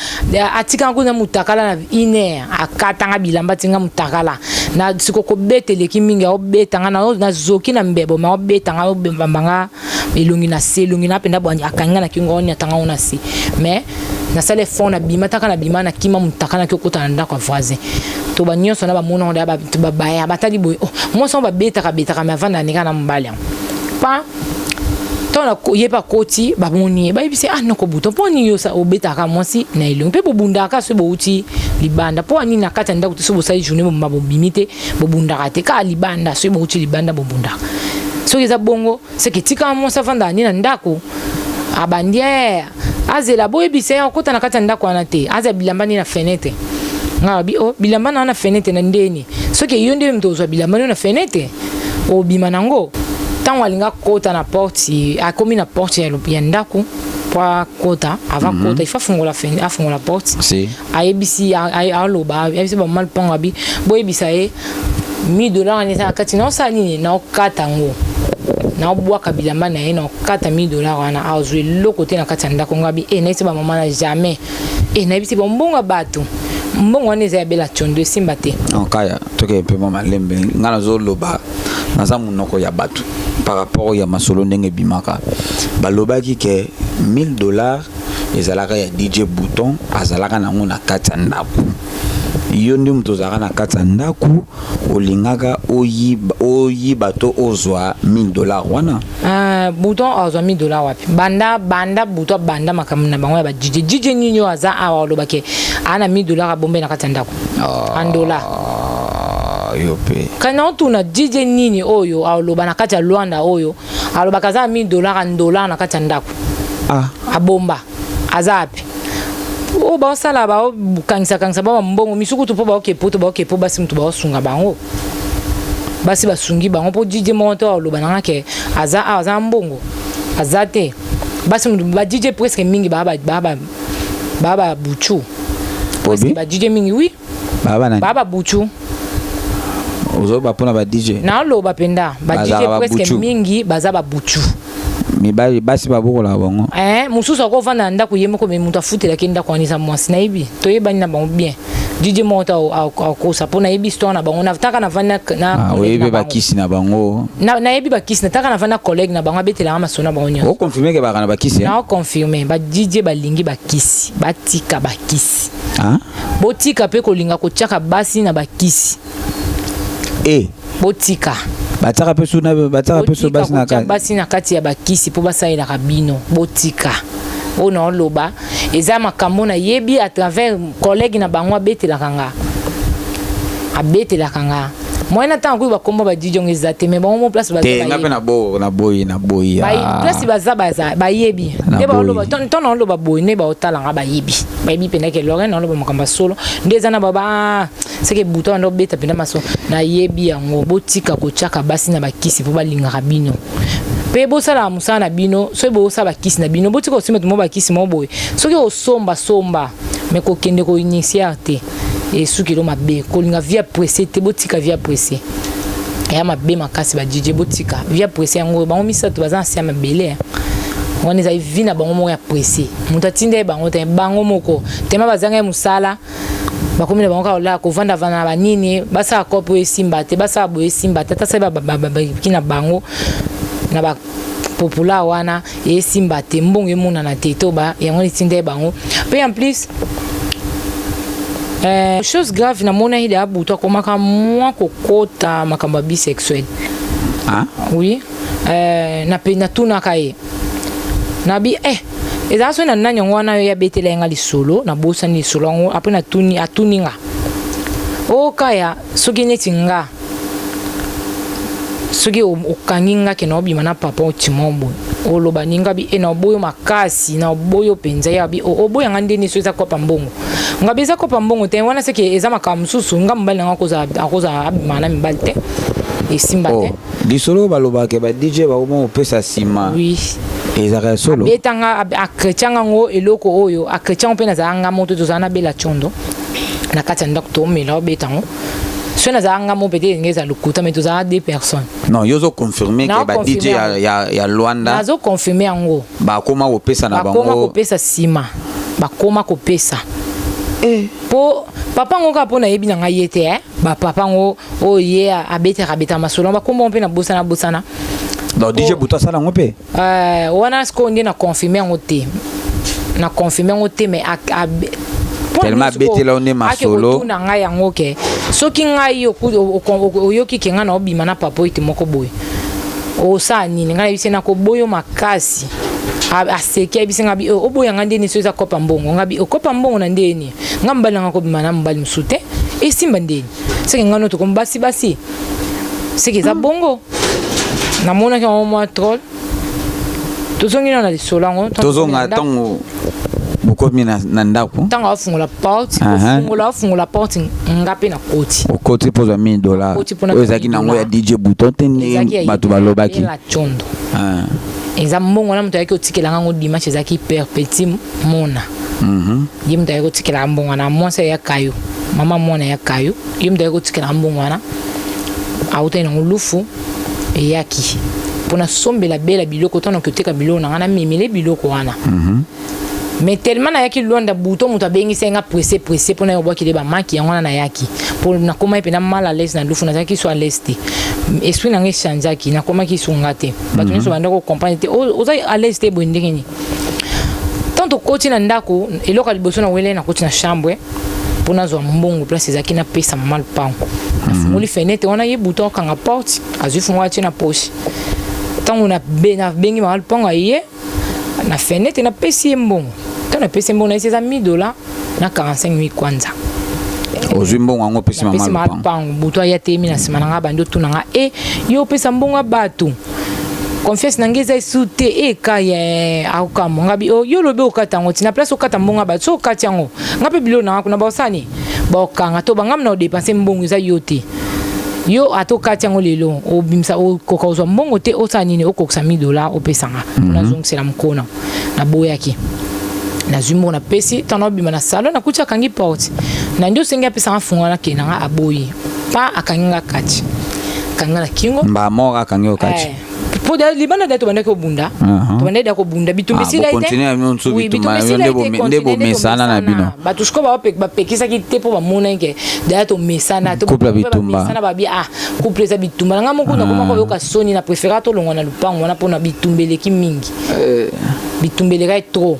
atika ngo na mutakala na ine akatanga bilamba tinga mutakala na sikoko betele kiminga obetanga na zoki na mbebo ma obetanga obembanga elungi na selungi na penda bwanya akanga na kingo nya tanga ona si mais na sale fond na bima taka na bima na kima mutakana kyokota na ndako voisin to ba nyonso na ba mona onda ba baya batali boy moi so ba betaka mais vanda nika na mbali pa to na yeba koti ba moni ba bise noko buto poni yo sa obetaka mosi na ilungi pe bobundaka so bouti libanda po ani na kata ndako so bosali journée bo mabo bimite bobundaka te ka libanda so bouti libanda bobundaka so yeza bongo c'est que tika mo sa vanda ni na ndako abandie azela boye bise okota na kata ndako ana te aza bilamba ni na fenêtre ngabi bilamba na fenêtre na ndeni soki yonde mtozwa bilamba na fenêtre obima nango tango alinga kota na porte akomi na porte ya ndako kwa kota avant kota ifa fungola fenêtre afungola porte si ayebisi aloba ayebisi ba mal pango abi boye bisaye $1000 ni sa kati na sa nini na okata ngo na obwaka bilamba na ye na okata $1000 wana azwe lokote na kati ya ndako ngabi na ite ba mama na jamais na ibisi ba mbonga bato mbongo wana eza ya bela chondo esimba te kaya toke mpe mama lembe nga nazoloba naza monoko ya bato par rapport ya masolo ndenge bimaka balobaki ke $1000 ezalaka ya DJ Bouton azalaka nango na kati ya ndako yo ndi mutu ozalaka na kati ya ndako olingaka oyiba to ozwa $1000 wana Bouton azwa $1000 wapi banda Bouton banda makambo na bango ya ba DJ nini aza awa olobake ana $1000 abombe na kati ya ndako $1 yope kana otuna DJ nini oyo aloba na kati ya Luanda oyo aloba kaza $1000 na kati ya ndako abomba azapi o ba sala ba kangisa ba mbongo misuku to po ba okepo basi mtu ba sunga bango basi basungi bango po DJ monto aloba na ke aza mbongo azate basi mtu ba DJ presque mingi baba buchu presque ba DJ mingi oui baba buchu ozo ba pona ba DJ na aloba penda ba DJ presque mingi baza ba buchu mi basi babokola bango mususu akovanda ndako yemo ko mutu afutela kenda kwa nisa mwasi na ibi toyeba ni na bango bien DJ monto akosa pona ibi histoire na bango nataka na vanda na oyebi bakisi na bango na yebi bakisi nataka na vanda collègue na bango abetela masona bango nyo o confirmer ke bakana bakisi na confirmer ba DJ balingi bakisi batika bakisi botika pe kolinga kochaka basi na bakisi botika bataka peso basi na kati ya bakisi po basalela kabino botika ona oloba eza makambo na yebi à travers collègue na bango abetela kanga moyena tango ba komba ba DJ ngeza te mais bon place baza te ngape na boy ba place baza ba yebi ne ba oloba ton oloba boy ne ba otala nga ba yebi pena ke lorena oloba makamba solo ndeza na baba seke buto ndo beta pena maso na yebi yango botika kochaka basi na bakisi po balinga kabino pe bosala musana bino so bosala bakisi na bino botika osime to mo bakisi mo boy soki osomba mais ko kende ko initiate et suki lo mabe kolinga via pressé te botika via pressé ya mabe makasi ba DJ botika via pressé yango bango misato baza asia mabele on eza vina bango mo ya pressé mutatinde bango te bango moko tema bazanga musala bakomina bango ka ola ko vanda ba nini basa kopo esimba te basa bo esimba tata sa ba kina bango na ba popular wana esimba te mbongo emuna na teto ba yango litinde bango pe en plus chose grave na mona hida buto komaka mwa kokota makamba bisexuel oui na pe na tuna kai na bi eza so na nanya ngwana yo ya betela ngali solo na bosa ni solo ngo après na tuni atuninga o kaya soki netinga soki okanginga ke no bi mana papa otimombo oloba ninga bi na boyo makasi na boyo penza ya bi oboya ngande ni so eza kopa mbongo ngabeza kopa mbongo te wana seke eza makamsusu ngambala ngakoza akoza mana mbalte esimba te disolo baloba ke ba DJ ba omo pesa sima oui ezaka solo betanga akretchanga ngo eloko oyo akretchanga pe na zanga moto to zana bela chondo na kati ndako to mela obetango so na zanga mo pete ngeza lukuta mais to za deux personnes non yozo confirmer ke ba DJ ya Luanda nazo confirmer ngo ba koma opesa na bango ba koma kopesa sima ba koma kopesa po papa ngo ka pona yebi na ngayete ba papa ngo oye abeta masolo ba komba mpe na bosana donc DJ Buto sala ngope wana sko ndi na confirmer ngote mais tellement betela on masolo na ngai yango ke soki ngai oyoki kenga na obima na papa ite moko boy o sa nini ngai bisena ko boyo makasi aseke bisenga bi oboya ngande ni so eza kopa mbongo ngabi okopa mbongo na ndeni ngambala ngako bima na mbali msute esimba ndeni seke ngano to kombasi basi seke za bongo na mona ke mo troll tozongi na lisolango tozonga tango bukomi na ndako tango afungula porte ngape na koti okoti poza $1000 ozaki nango ya DJ Buto tene batu balobaki la chondo eza mbongo na mtu yake otikela ngango dimanche ezaki père petit mona ye mtu yake otikela mbongo na mwasa ya kayo mama mona ya kayo ye mtu yake otikela mbongo na auta na ngulufu eyaki pona sombela bela biloko tona koteka biloko na ngana memele biloko wana mais tellement na yaki Luanda Buto muta bengi senga pressé pona yo bwaki ba maki yango na yaki pour na koma epena mal à l'aise na lufu na zaki so à l'aise esprit na ngi chanjaki na koma ki sungate batu nso banda ko comprendre te oza à l'aise te bondengeni tanto koti na ndako eloka liboso na wele na koti na chambre pona zo mbongo place zaki na pesa mal panko fungoli fenêtre ona ye Buto kanga porte azu fungwa na poche tango na bengi mal pango aye na fenêtre na pesi mbongo tana pesi mbongo na $1000 na 45,000 kwanza ozimbongo ngo pesi mama pango buto ya temi na sima nga bando tunanga yo pesa mbongo bato confiance nangeza sute kaya auka mongabi yo lobe okata ngo tina place okata mbongo bato so okati yango ngape bilo na kuna baosani bakanga to bangam na dépenser mbongo za yote yo atokati yango lelo obimsa okoka ozwa mbongo te osani ne okoksa $1000 opesanga na zongisela mkona na boyaki na zumbo na pesi tano bima na salon na kucha kangi porte na ndio sengi apesa afunga na kenanga aboyi pa akanga kati kanga na kingo mba mora kangi kati po da libana da to banda ko bunda to banda da ko bunda bitumbi sila ite continue non so bituma ndebo mesana na bino batushko ba pekisa ki te po ba mona ke da to mesana to couple bitumba mesana ba bi couple za bitumba nga moko na ko yoka soni na préféra to longo na lupango na pona bitumbele ki mingi bitumbele ga trop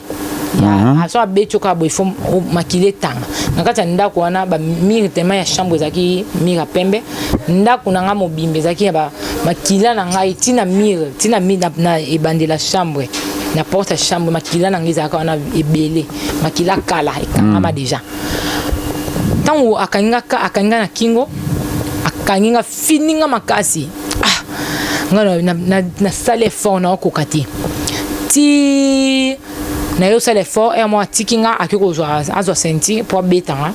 ya aso abecho ka boy fo makile tanga nakata ndako wana ba mire tema ya chambre zaki mire pembe ndako nanga mobimbe zaki ba makila na ngai tina mire na ebandela chambre na porte chambre makila na ngai zaka wana ebele makila kala ekanga deja tango akanga na kingo akanga fininga makasi ngana na sale fort na okokati ti na yo sale fort moi tikinga akiko azwa senti pour betanga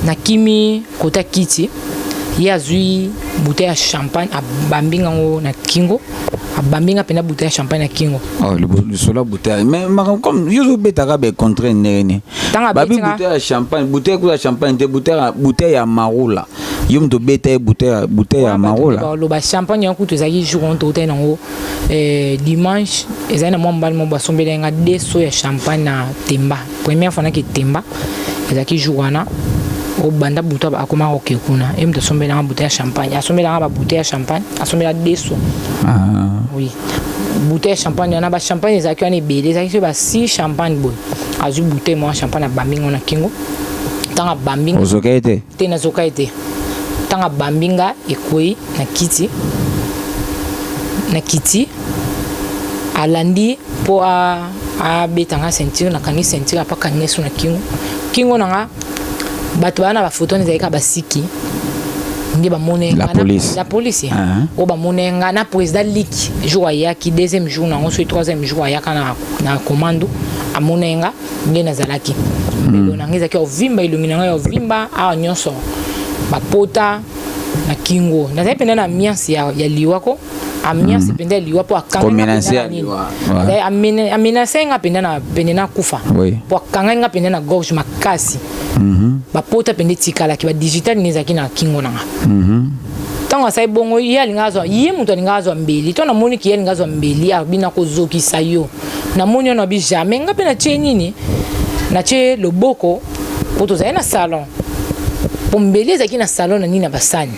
na kimi kota kiti ya zui bouteille ya champagne abambinga ngo na kingo abambinga pena bouteille ya champagne na kingo le sola bouteille mais comme yo betaka be contre nene babi bouteille ya champagne bouteille ya champagne te bouteille ya marula yo mto beta bouteille ya marula lo ba champagne yango to zaki jour on to tena ngo dimanche ezana mo mbali mo basombela nga deso ya champagne na temba première fois na ki temba ezaki jour wana o banda buto akoma okekuna mto sombela nga bouteille ya champagne asombela nga ba bouteille ya champagne asombela deso oui bouteille ya champagne na ba champagne ezaki wana ebele ezaki ba 6 champagne boy azu bouteille mo champagne na bambingo na kingo tanga bambingo ozokaite te na zokaite tanga bambinga ekoi na kiti alandi po a betanga ceinture na kangi ceinture apaka ngeso na kingo nanga bato bana ba photo nzeka basiki ngi ba mone la police o ba mone nga na président liki jour ayaki deuxième jour na ngoso troisième jour ayaka na commando amone nga ngi na zalaki mbelo na ngeza ki ovimba ilungi nga ovimba a nyonso bapota na kingo na penda na miansi ya liwako amiansi penda liwa po akanga amina senga penda na kufa po akanga penda na gorge makasi bapota penda tikala ki ba digital nezaki na kingo nanga tango sai bongo yali ngazwa muto ngazwa mbeli to na moni ki yali ngazwa mbeli abina ko zoki sayo na moni na bi jamais ngape na chenini na che loboko poto za na salon pombeli zaki na salon na nina basani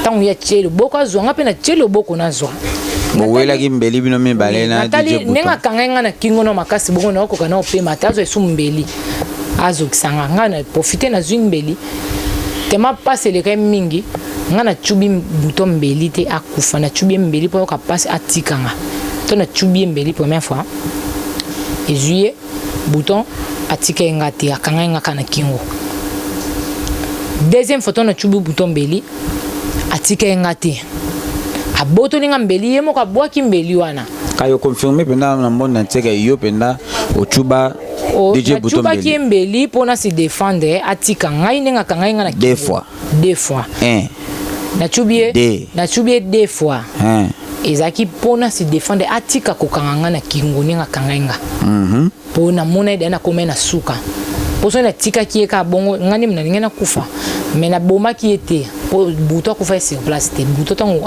tango ya chelo boko azwa ngape na chelo boko nazwa bowela ki mbeli bino me balena DJ Buto nenga kanga na kingo no makasi bongo na okoka na ope matazo esu mbeli azo kisanga ngana profiter na zwi mbeli tema passe le kai mingi ngana chubi Buto mbeli te akufa na chubi mbeli po ka passe atikanga to na chubi mbeli première fois ezuye Buto atika ngati akanga ngaka na kingo deuxième photo na chubu Buto mbeli atika ngati aboto ninga mbeli yemo ka bwaki mbeli wana kayo confirmer penda na monde nteka yo penda ochuba DJ Buto mbeli chuba ki mbeli pona se défendre atika ngai ninga kangai ngana deux fois na chubie deux fois ezaki pona se défendre atika kokanga na kingo ninga kangai pona mona ida na komena suka poso na tika ki ka bongo ngani mna ngena kufa mena boma ki était pour Buto kufa sur place te Buto tango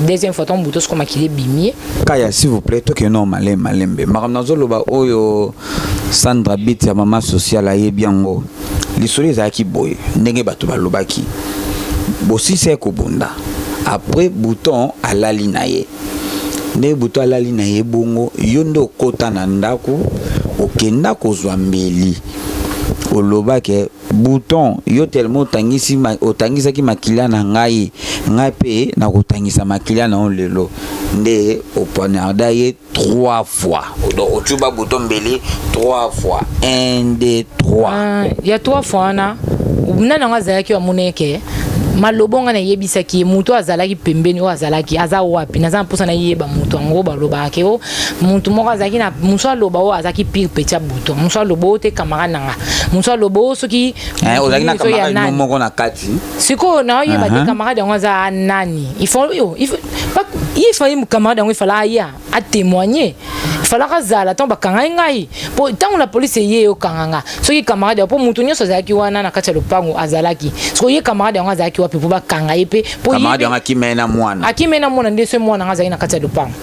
deuxième fois tango Buto sko makile bimie kaya s'il vous plaît to que non malembe makamnazo loba oyo Sandra Bit ya mama social ayebiango lisoli za ki boy ndenge bato balobaki bosi se ko bunda après Buto alali na ye ne Buto alali na ye bongo yondo kota na ndako okenda kozwa mbeli oloba ke Buto yo tellement otangisa ki makila na ngai pe na kotangisa makila na lelo nde oponarda ye 3 fois otuba Buto mbeli 3 fois 1 2 3 il y a 3 fois na nana nga azalaki wa muneke malobonga na yebisaki mutu azalaki pembeni o azalaki aza wapi naza mposa na yeba mutu ngo baloba ke o mutu moko azalaki na muso aloba o azalaki pire petit buto muso aloba te camarade nanga muso aloba soki ozalaki na camarade moko na kati siko na yeba te camarade ngo za nani il faut camarade ngo il fallait ya a témoigner il fallait kazala tant bakanga ngai po tant la police ye o kanganga soki camarade po mutu nyoso azalaki wana na kati lopango azalaki so ye camarade ngo azalaki wapi po bakanga yepe po camarade ngo akimena mwana ndese mwana nga azalaki na kati lopango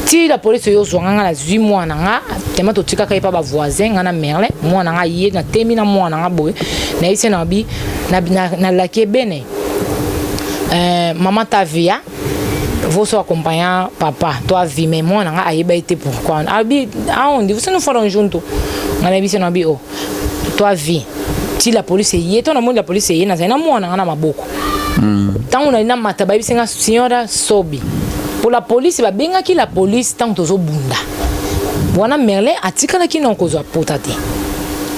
ti la police yo zonga na 8 mois nga tema to tika kai pa ba voisin nga na merle mwana nga ye na temi na mwana nga boy na ise na bi na la kebene maman ta via vous accompagnant papa toi vie mais moi nga ayeba été pourquoi abi on dit vous nous ferons junto ngana bi sena bi o toi vie ti la police y est on a monde la police y na zena moi nga na maboko tant on a na mataba bi senga signora sobi pour la police ba benga ki la police tant tozo bunda wana merle atikala ki non kozo potate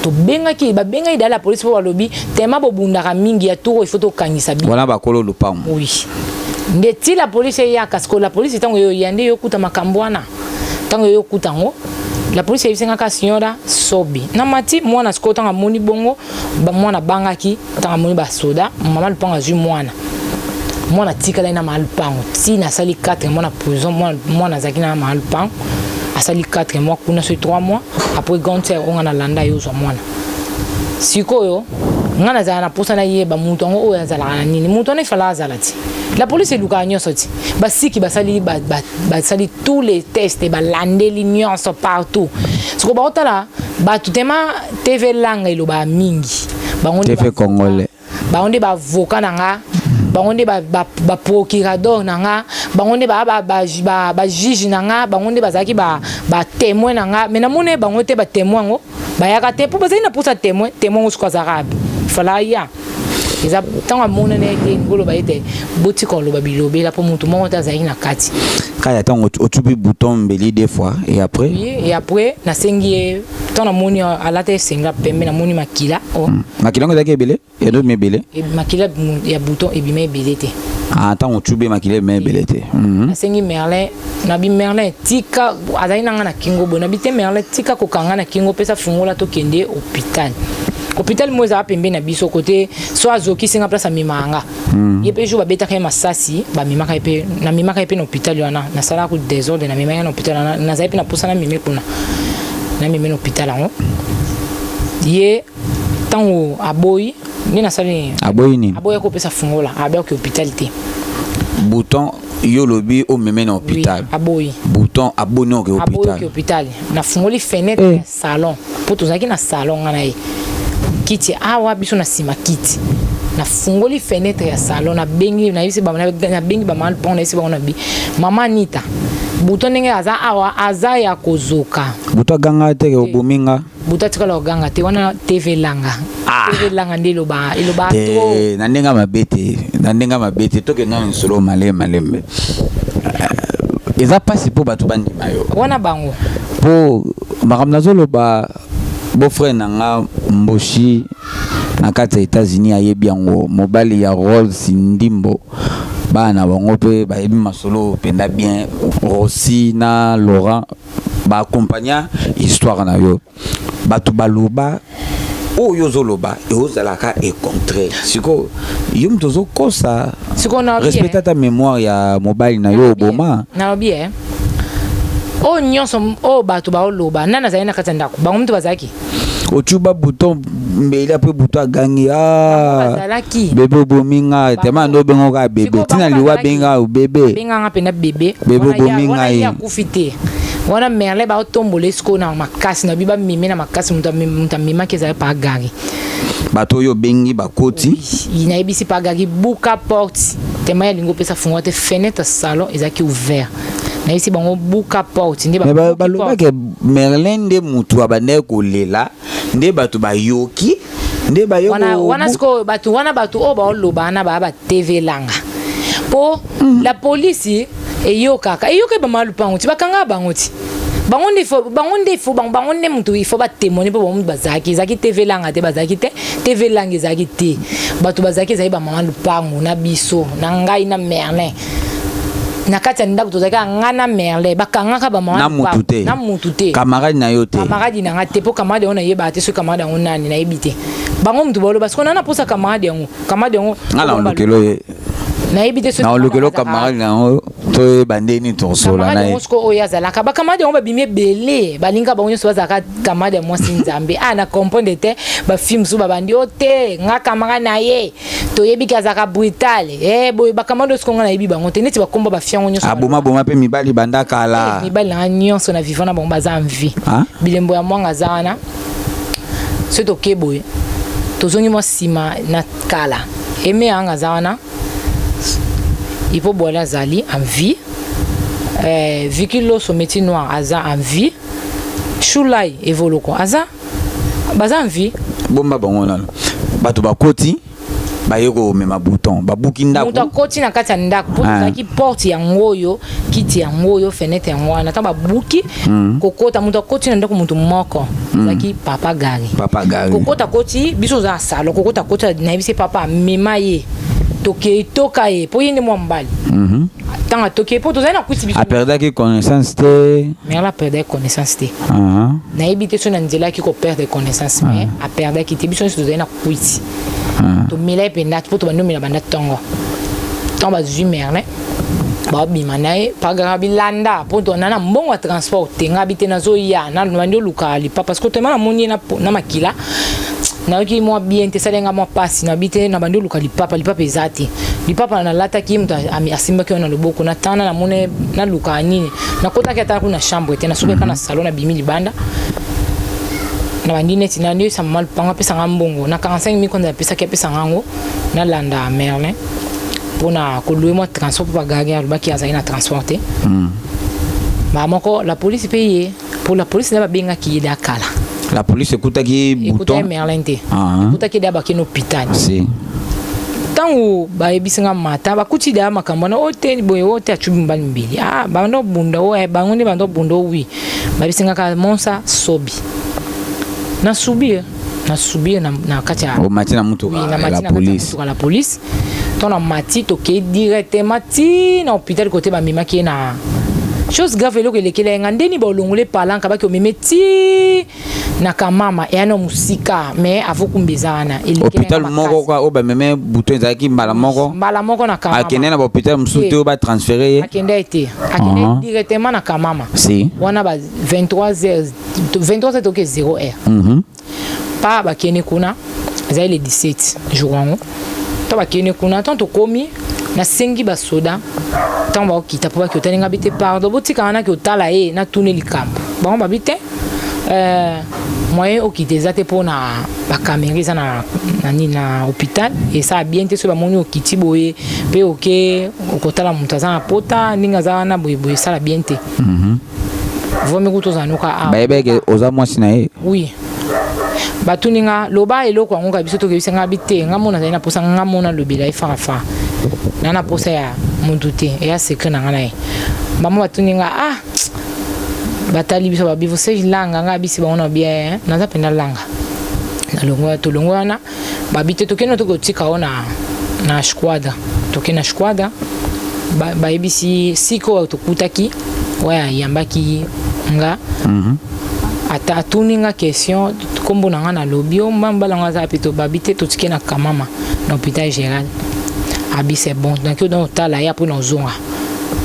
to benga ki ba benga ida la police pour lobby tema bo bunda ka mingi ya tour il faut to kangisa bi wana ba kolo lupango oui ndeti la police ya kasko la police tango yo yande yo kuta makambwana tango yo kutango la police yisenga ka signora sobi na mati mwana sko tanga moni bongo ba mwana bangaki tanga moni ba soda mama lupanga zu mwana tikala na malpango ti na sali 4 mois na prison mwana zaki na malpango asali 4 mois kuna so 3 mois après gonte on na landa yo zo mwana sikoyo ngana za na posa na yeba mutu ngo oya zala na nini mutu na fala zalati la police eluka nyonso ti basiki basali basali tous les tests ba landeli nyonso partout siko ba otala ba tutema TV langa iloba mingi bangonde TV congolais bangonde ba avocat nanga bangonde ba procurador nanga bangonde ba juge nanga bangonde bazaki ba témoin nanga mais na mone bangote ba témoin ngo bayaka te po bazali na posa témoin usko zarabe fala ya eza tant amona na ete ngolo ba ete botiko lo ba bilobe la po mutu mo ta zaki na kati kaya tant otubi bouton mbeli des fois et après na sengi tant amoni ala te senga pembe na moni makila makila ngo zaki ebele et d'autres mebele makila ya bouton e bima ebele te tant otubi makila mebele te na sengi merlin na bi merlin tika azali nanga na kingo bona bi te merlin tika ko kanga na kingo pesa fungola to kende hôpital moza pembe na biso côté so azoki singa place mimanga yepe jo babeta ka masasi ba mimaka yepe na mimaka yepe na hôpital yana na sala ku désordre na mimaka na hôpital na zaipi na posana mime kuna na mime na hôpital ngo ye tango aboyi ni na sali aboyi ko pesa fungola abia ko hôpital te bouton yo lobi o meme na hôpital aboyi bouton abono ke hôpital na fungoli fenêtre salon poto zaki na salon ngana ye kiti awa biso na sima kiti na fungoli fenêtre ya salon na bengi na yisi ba na bengi ba mal pon na yisi ba na bi mama Nita bouton ndenge aza ya kozoka buto ganga te ke obuminga buto tikala ganga te wana TV langa TV langa ndilo ba to na ndenga mabete to ke na solo malembe eza pasi po batu bandi mayo wana bango po makamnazolo ba beau-frère nanga Mboshi na kati ya États-Unis ayebi yango mobali ya Rolls Ndimbo bana bango pe bayebi masolo penda bien Rossi na Laurent ba accompagner histoire na yo batu baloba oyo zoloba e ozalaka e contraire siko yum tozo kosa siko na respecter ta mémoire ya mobali na yo boma na bien o nyonso o batu ba oloba nana zaina kati ndako bango mtu bazaki ochuba bouton mbeli après bouton gangi bebe bominga tema ndo bengo ka bebe tina liwa benga o bebe benga pena bebe bominga ya kufite wana merle ba otombole sko na makasi na biba mimi na makasi muta mima keza pa gangi bato yo bengi bakoti ina ebisi pa gangi buka porte tema ya lingo pesa fungo te fenêtre salon ezaki ouvert na ici bango buka porte ndi ba baloba ke Merlin de mutu abande ko lela nde batu ba yoki nde ba yo wana sko batu o ba loba na ba TV langa po la police eyoka ba malupango ti bakanga bango ti bangonde mutu il faut ba témoigner pour bangonde bazaki zaki TV langa te bazaki te TV langa zaki te bato bazaki zaki ba maman lupango na biso na ngai na Merlin na kati ndako to zaki ngana Merlin bakanga ba maman na mutu te camarade na yo te camarade na ngate po camarade on yeba te so camarade on nani na ebite bango mutu bolo parce qu'on a posa camarade yango ngala on lokelo na ebite so na lokelo camarade na to bandeni to sola na e ko oyazala ka ba camarade on ba bimé belé balinga ba onyo so zaka camarade moi sinzambe na comprendre te ba film so ba bandi ote nga camarade na ye to yebi ka zaka brutal boy ba camarade so ngana yebi bango te neti ba komba ba fiango nyo so aboma pe mibali banda kala mibali na nyonso na vivant na bango baza envie bilembo ya mwanga zana so to keboy tozongi mo sima na kala eme anga zana il faut boire zali en vie Vikilo so métier noir aza en vie Choulai evoloko aza baza en vie bomba bango nalo bato bakoti bayeko mema bouton babuki ndako muta koti na kati ya ndako po zaki porte ya ngoyo kiti ya ngoyo fenêtre ya ngwana ta babuki kokota muta koti na ndako mutu moko zaki papa gari kokota koti biso za salo kokota koti na bise papa mema ye toka ye po yende mo mbali tanga toke po tozana kuti biso a perdre connaissance te mais elle a perdu connaissance te na ebité so na nzela ki ko perdre connaissance mais a perdre ki te biso so tozana kuti to mila penda po to bando mila banda tongo to ba zumerle ba bimanae pagara bilanda po to nana mbongo transport te ngabite nazo ya na bando lukali pa parce que to mana moni na makila na ki mo bien te salenga mo pasi na bite na bando lukali papa ezati lipapa na lata ki mtu asimba ki na loboko na tana na mone na luka nini na kota ki ataka kuna chambre te na sobe kana salon na bimi libanda na bandine tina ndio sa mal panga pesa ngambongo na 45 konza pesa ki pesa ngango na landa Merlin pona ko louer mo transport pa gaga ba ki azaina transporter ba moko la police paye pour la police na ba benga ki da kala la police écoute qui bouton Merlin te écoute ki da ba ki no hôpital si tangu ba ebisinga mata ba kuti da makambo na ote boye ote achubi mbali mbili bando bunda bangonde bando bundo wi ba ebisinga ka monsa sobi na subir na kacha o matina mutu la police tona mati to ke directement ti na hôpital côté ba mima ki na chose grave lo ke lekele ngandeni ba olongole palanka ba ki o memeti na kamama et ano musika mais avokumbezana hôpital moko kwa o ba meme bouton zaki mbala moko na kamama akene na hôpital musuti o ba transférer akende directement na kamama si wana ba 23h to ke 0h pa ba kene kuna za ile 17 jour to ba kene kuna tanto komi na sengi ba soda tanto ba kita po ba ki otalinga bite pardon botika na ki otala na tune likambo ba ba bite moyen okite zate po na ba caméra za na hôpital et ça bien te so ba moni okiti boye pe oke okotala mutu za na pota ninga za na boye ça la bien te vome kuto za noka ba ebeke oza mwasi na ye oui batuninga loba eloko yango ka biso to ke bisenga bite ngamona za na posa ngamona lobela ifa na posa ya mutu te ya secret na ngana ye bamo batuninga batali biso babivo se langa nga bisi baona bien naza penda langa na longo to longo na babite to keno to kotika ona na squadra to kena squadra ba ebisi siko to kutaki waya yambaki nga ata tuninga question kombo na nga na lobby o mbala nga za pito babite to tikena kamama na hôpital général c'est bon donc dans tala ya pour nos zonga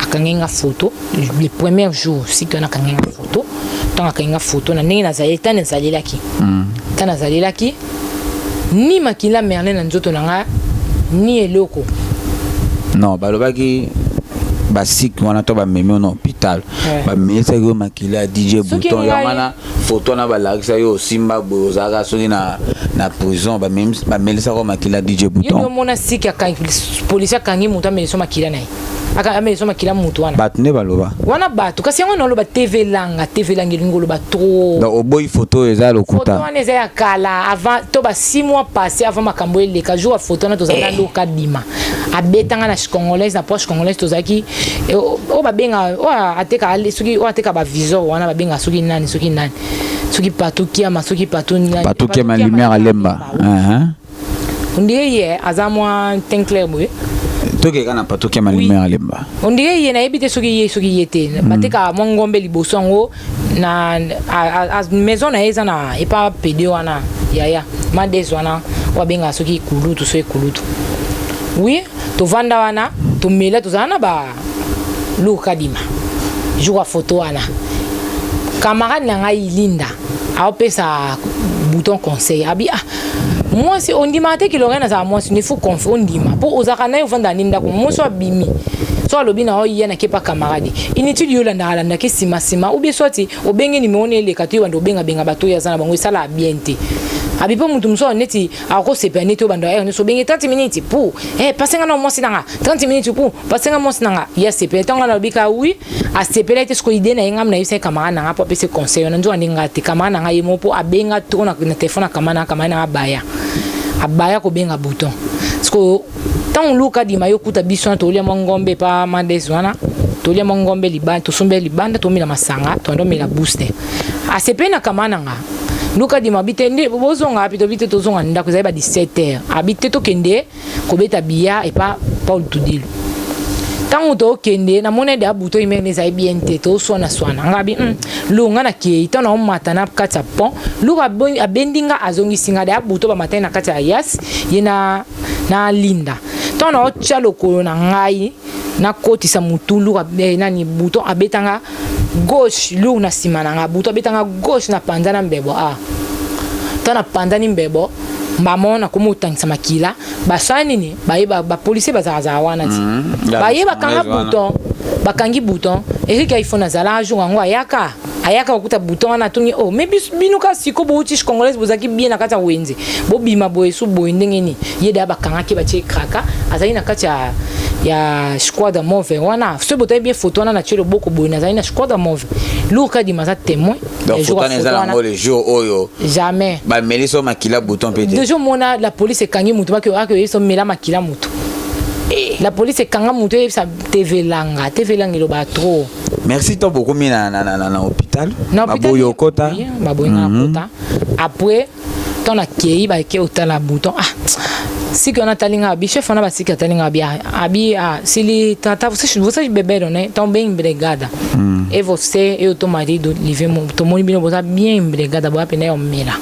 akangenga photo les premiers jours si qu'on a kangenga photo tant akangenga photo na ningi na zalelaki tana zalelaki ni makila Merlin na nzoto nanga ni eloko non balobaki basik wana to ba meme na hôpital ba mesa yo makila DJ Bouton ya mana photo na balakisa yo simba bozaka soki na prison ba melisa ko makila DJ Bouton yo mona sika kan police kangi muta meliso makila nai aka meliso makila mutu wana bat ne baloba wana batu kasi yango no loba TV langa ngolo ba trop da oboy photo eza lokuta photo wana eza ya kala avant to ba 6 mois passé avant makambo eleka jour photo na to za loka bima abetanga na congolaise na poche congolaise to zaki o ba benga ateka soki o ateka ba visor wana ba benga soki nani soki patukia ma soki patuni patukia ma lumière à lemba on dirait hier azamwa teint clair boy toke kana patukia ma lumière à lemba on dirait hier na ebite soki yete bateka mongombe liboso ngo na maison na eza na e pa PD wana yaya mades wana wa benga soki kulutu so kulutu oui to vanda wana to mela to zana ba luka dima joua photo wana camarade na ngai linda a pesa bouton conseil abi moi c'est on dit maté que l'orena ça moi il faut qu'on on dit ma pour ozaka na yo vanda ninda ko moi so bimi so lobi na o yena ke pa camarade initude yo landa ke sima ou bien sorti obenge ni mone le kato yo benga bato ya zana bango sala bien te abi po mutu mso neti ako sepe neti obanda no so benga 30 minutes pour passer nga no moi sinanga 30 minutes pour passer nga moi sinanga ya sepe tanga na bika oui a sepe la te sko idée na ngam na yise camarade na po pese conseil na nzo ndinga te camarade na yemo po abenga to na téléphone camarade na abaya ko benga bouton sko tant luka di mayo kuta biso to lia mongombe pa mades wana to lia mongombe libanda to sombe libanda to mila masanga to ndo mila booster a sepe na kamana nga luka di mabite ndi bozonga apito bite to zonga ndako zaiba 17h abite to kende ko beta biya e pa Paul Tudilu tant to kende na mona de abuto imene zai bien te to sona ngabi lunga na ke itana o matana kata pon luka abendinga azongi singa de abuto ba matana kata yas yena na linda tona o chalo ko na ngai na koti sa mutulu nani buto abetanga gauche lu na simana nga buto abetanga gauche na pandana mbebo tona pandani mbebo mbamona kumutangisa makila basani ni ba police bazaza wana ti ba kanga bouton bakangi bouton erika ifona zala jour ngo ayaka okuta bouton na tungi mais binuka siko bo uti congolais bozaki bien na kata wenze bo bima bo esu bo ndenge ni yeda bakanga ke ba che kraka azali na kata ya squad mauve wana so botai bien photo na chelo boko bo na azali na squad mauve luka di maza témoin donc photo na zala ngo le jour oyo jamais ba meliso makila bouton peut-être deux jours mona la police ekangi mutu ba ke so mela makila mutu la police ekanga mutu sa TV langa lo ba trop. Merci toi beaucoup mina na hôpital baboyo kota baboyo na kota après ton akei ba ke otala bouton si que on a talinga bi chef on a ba si que talinga bi si li tata você beberam né tão bem empregada e você e o teu marido livemos tomou bem bien empregada boa pena o mela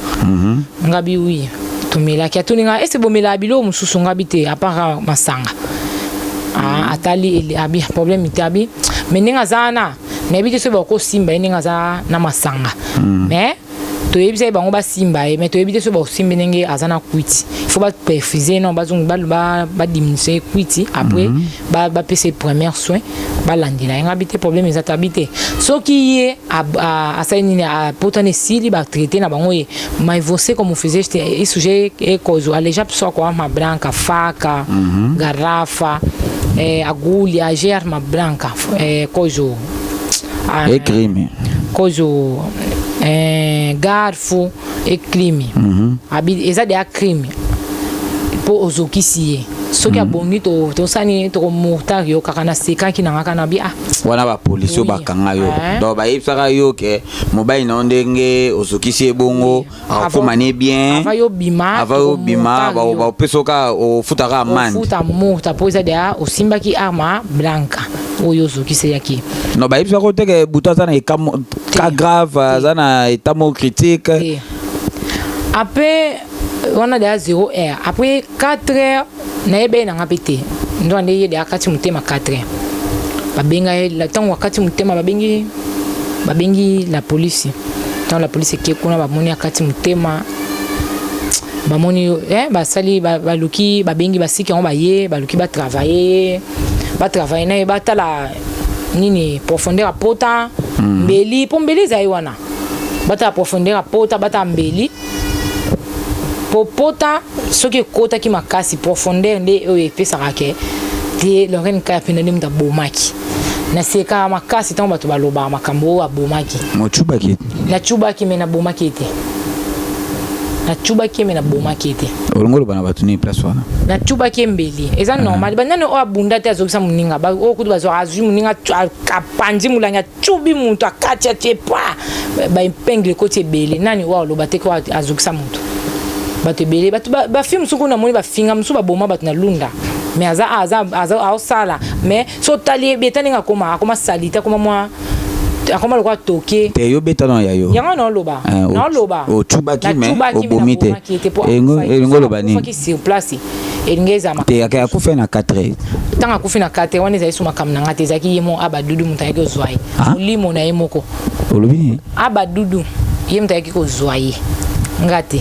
ngabi oui to mela que atuninga esse bo mela bilo mususu ngabi te apara masanga atali ele abi problème ite abi meninga zana na ebite so ba ko simba ninga za na masanga mais to ebise bango ba simba mais to ebite so ba simba ninge azana kwiti il faut ba préciser non bazung ba diminuer kwiti après ba pese premier soin ba landila ngabite problème ezata habité so qui est a saini a potane sili ba traiter na bango e mais você como fizeste e sujet e coisa aleja pessoa com arma branca faca garrafa agulha arma branca coisa é crime coisa garfo é crime eza de crime po ozokisi so ki abongi to sani to mortar yo kakana seka ki nanga kana bi wana ba police yo bakanga yo do ba yipsaka yo ke mobile na ndenge ozokisi ebongo akomane bien ava yo bima ba pesoka o futaka amande futa morta po eza de osimba ki arma blanca oyo ozokisi yaki no ba yipsaka te ke buta sana ka grave sana état critique après on a de 0 heure après 4 heures na ebe na ngapete ndo ande ye de akati mutema 4 heures babenga la temps wakati mutema babengi la police tant la police ke kuna ba moni akati mutema ba moni basali baluki babengi basiki on baye baluki ba travailler na ba tala nini profondeur a pota mbeli pombeli zai wana bata profondeur a pota bata mbeli popota soki kota ki makasi profondeur nde o epesaka ke te loren ka pena nim da bomaki na seka makasi tan bato baloba makambo a bomaki mochuba ki na chuba ki mena bomaki te na chuba keme na boma kete olongolo bana batuni place wana na chuba kembeli eza normal banana o abunda te azokisa muninga ba o kutu bazo azu muninga kapandi mulanga chubi muntu akati atepa ba impengle kote beli nani wa lo bateko azokisa muntu bato beli bato ba film suku na moni ba finga musu ba boma bato na lunda mais aza sala mais so tali betani nga koma salita koma moi akoma lokwa toke te yo betano ya yo yanga no loba o chuba ki me o bomite engo loba ni ki sur place engeza ma te akaya kufa na 4 tanga kufa na 4 wana za isuma kamna ngate za ki yemo abadudu mutayeke ozwai ulimo na yemoko olobi abadudu yemo mutayeke ko zwai ngate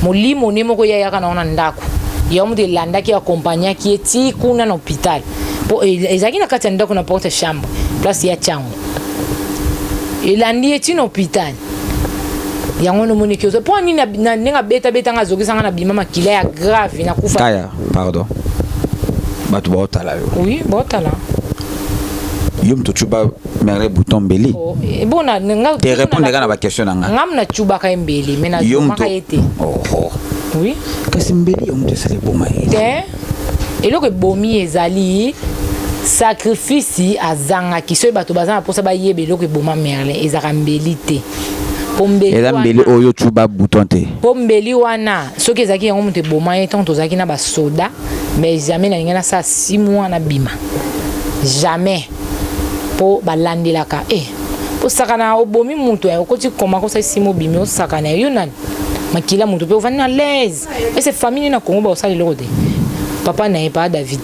mulimo nemoko ya yaka na ona ndako ya mu de landa ki accompagner ki eti kuna na hôpital po ezaki na kati ndako na porte chambre place ya chango elandi eti na hôpital yango no moni kiozo po ni na ninga beta nga zokisanga na bima makila ya grave na kufa kaya pardon batu botala yo oui botala yo mto chuba mere bouton mbeli bona nga te répondre na ba question nga ngam na chuba ka mbeli mena maka ete oui kasi mbeli yo mto sale boma te eloko bomi ezali sacrifice azanga kiso bato bazana posa ba yebe eloko boma merle ezaka mbeli te mbeli oyo chuba bouton te pombeli wana soki ezaki yango mutu boma ye tant tozaki na ba soda mais jamais na ngena sa 6 mois na bima jamais po balandelaka po sakana obomi mutu okoti koma ko sa 6 mois bimi osakana yo nani makila mutu pe ovani na l'aise et c'est famille na Congo ba osali loko te papa na pas David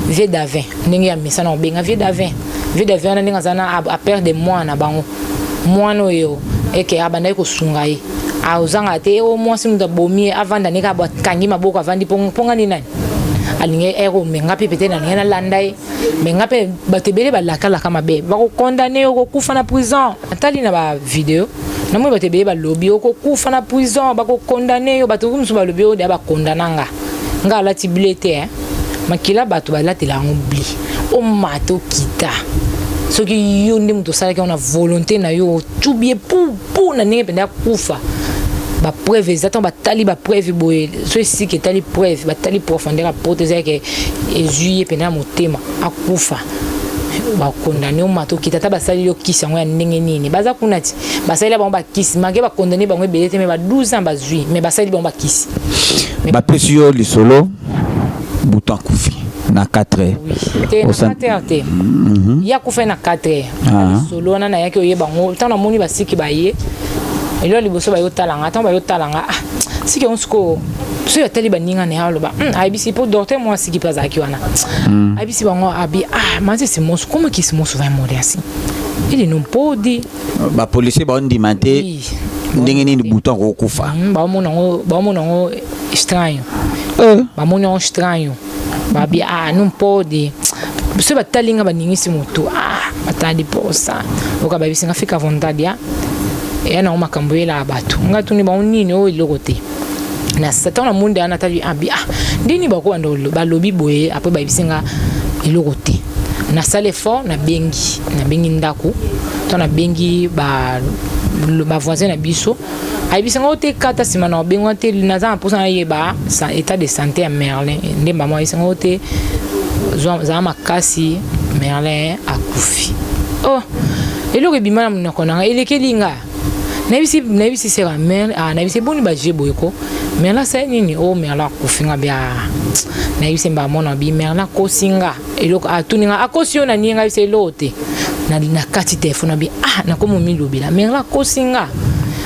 vieux d'avin ndenge ya misana obenga vieux d'avin na ndenge zana a perdre de mois na bango mois yo eke abanda ko sunga ye auzanga te o mwasi mutu bomi avanda nika ba kangi maboko avandi ponga ni nani alinge ero menga pe pete na ngena landai menga pe batebele balakala kama be bako condamner ko kufa na prison atali na ba video na mo batebele ba lobby ko kufa na prison bako condamner yo batu kumsu ba lobby o de ba kondananga nga la tibilete makila bato balatela ngobli o mato kita soki yo ndemu to sala ki on a volonté na yo tubie pou na ninge penda kufa ba preuve exactement ba tali ba preuve boye so si ke tali preuve ba tali profondeur a protéger que ezuye penda motema akufa ba condamner o mato kita ta basali yo kisi yango ya ndenge nini baza kunati basali ba ba kisi mage ba condamner ba ngwe belete me ba 12 ans bazui me basali ba kisi ba pesio lisolo bouton kufi na 4 te na 4 te ya kufa na 4 solo na yake oyeba ngo tana moni basiki baye elo liboso ba yo talanga tan ba yo talanga siki onsko so ya tali baninga ne haloba IBC pour docteur moi siki pas aki wana IBC bango abi mais c'est mon comment qui se mon va mourir assim il non podi ba policier ba on dimante ndenge ni bouton ko kufa ba mona ngo estranho ba mona estranho babi non podi so ba talinga baningisi moto batali posa oka babi singa fika vontade ya na makambo ela bato ngatuni ba nini o ilokote na satan na monde ana tali abi ndini bako ando ba lobi boye après ba bisinga ilokote na sale fort na bengi ndako to na bengi ba voisin na biso ai bisinga ote kata sima na bengo te na za posa na yeba sa état de santé à Merlin ndé maman bisinga ote za makasi Merlin akufi eloko bimana munakona elekelinga na bisi sera mère na bisi boni ba jeboyeko mais là c'est nini mais là kufinga bia na bisi mba mona bi mais là kosinga eloko tuninga akosio na ninga bisi lote na kati telefone bi na komo milobi la mais là kosinga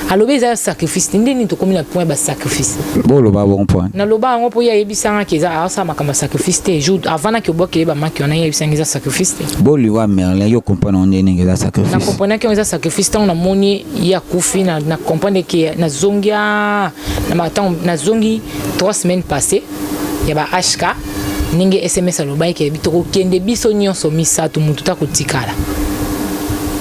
alobe za sacrifice ndeni to komi na point ba sacrifice bolo ba bon point na loba ngo po ya ebisanga keza asa makamba sacrifice te jour avant na ke boke ba maki ona ya ebisanga za sacrifice te boli wa merle yo comprendre on ndeni za sacrifice na comprendre que za sacrifice ta na moni ya kufi na comprendre que na zongia na matam na zongi 3 semaines passées ya ba HK ninge SMS aloba ke bitoko kende biso nyonso misatu mutu ta kotikala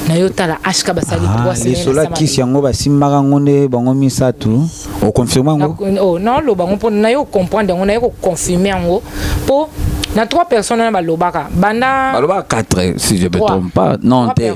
na yotala ashka basali 3 semaines les sola kisi yango basimaka ngonde bango misatu o confirmer ngo non lo bango po na yo comprendre ngo na yo confirmer ngo po na 3 personnes na balobaka banda baloba 4 si je me trompe pas non te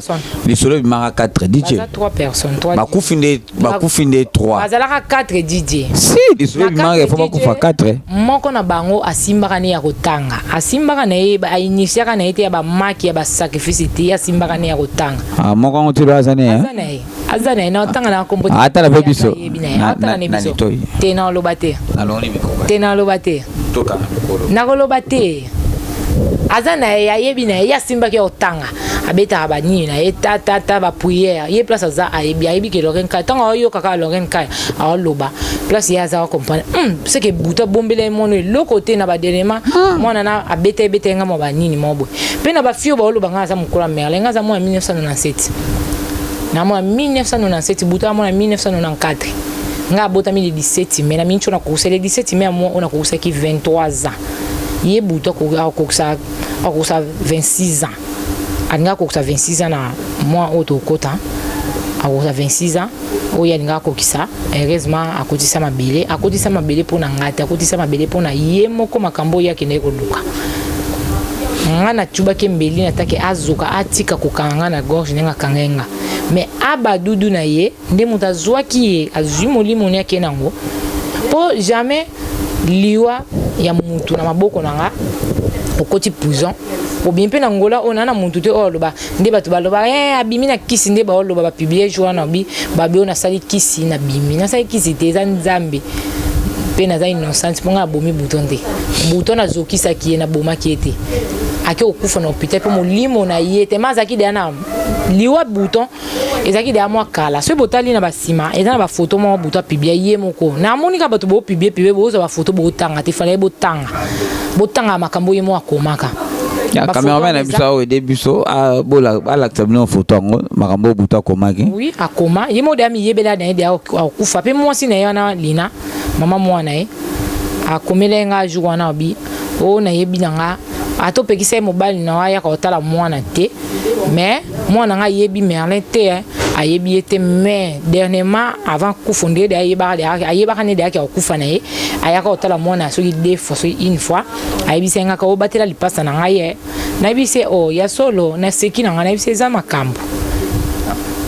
les solo mara 4 DJ 3 personnes 3 bakufinde 3 bazalaka 4 DJ si les solo mara il faut bakufa 4 moko na bango asimbaka ne ya kotanga asimbaka na ye ba initiaka na ete ya ba maki ya ba sacrifice te asimbaka ne ya kotanga moko ngotilo azane na otanga na kombo ata la biso na te na lobate te na lobate toka na lobate azana ya yebi na ya simba ke otanga abeta ba nini na eta ba prière ye place za ayebi ke loren ka tanga yo kaka loren ka a loba place ya za comprendre c'est que buta bombele mono le côté na ba delema mona na abeta nga mo ba nini mo bo pe na ba fio ba loba nga za mukula merle nga za mo 1997 na mo 1997 buta mo na 1994 nga bota mi 17 mais na mincho na ko le 17 mais mo on a ko ki 23 ans ye buta ko sa 26 ans anga ko sa 26 ans na moi auto kota a ko sa 26 ans o ya nga ko kisa heureusement akotisa mabele pona ngata akotisa mabele pona ye moko makambo ya kene ko luka ngana chuba ke mbeli na take azuka atika kokanga na gorge nenga kangenga mais abadudu na ye nde mutazwa ki azwi molimo ne kenango po jamais liwa ya mutu na maboko nanga okoti prison ou bien pe na ngola ona na mutu te oloba nde batu baloba abimi na kisi nde ba oloba ba publier jour na bi ba be ona sali kisi na bimi na sali kisi te za nzambe pe na za innocent ponga bomi butonde butona zokisa ki na boma ki ete ake okufa na hôpital po molimo na yete mazaki de na liwa bouton ezaki de amwa kala so botali na basima eza na ba photo mo buto publier ye moko na monika bato bo publier bo za ba photo bo tanga te fallait botanga makambo ye mo akomaka ya cameraman na biso au début so a bola ala tabno photo ngo makambo buto akomaki oui akoma ye mo de ami yebela na de akufa pe mo si na yana lina mama mo na ye akomele nga jour na obi o na yebi nga ato pekisa mobile na waya ka otala mwana te mais mwana nga yebi merlin te ayebi ete mais dernièrement avant kufondé de ayeba ne de aka kufa na ye ayaka otala mwana so deux fois so une fois ayebi senga ka obatela lipasa na nga ye na yebi se o ya solo na seki na nga na yebi se za makambo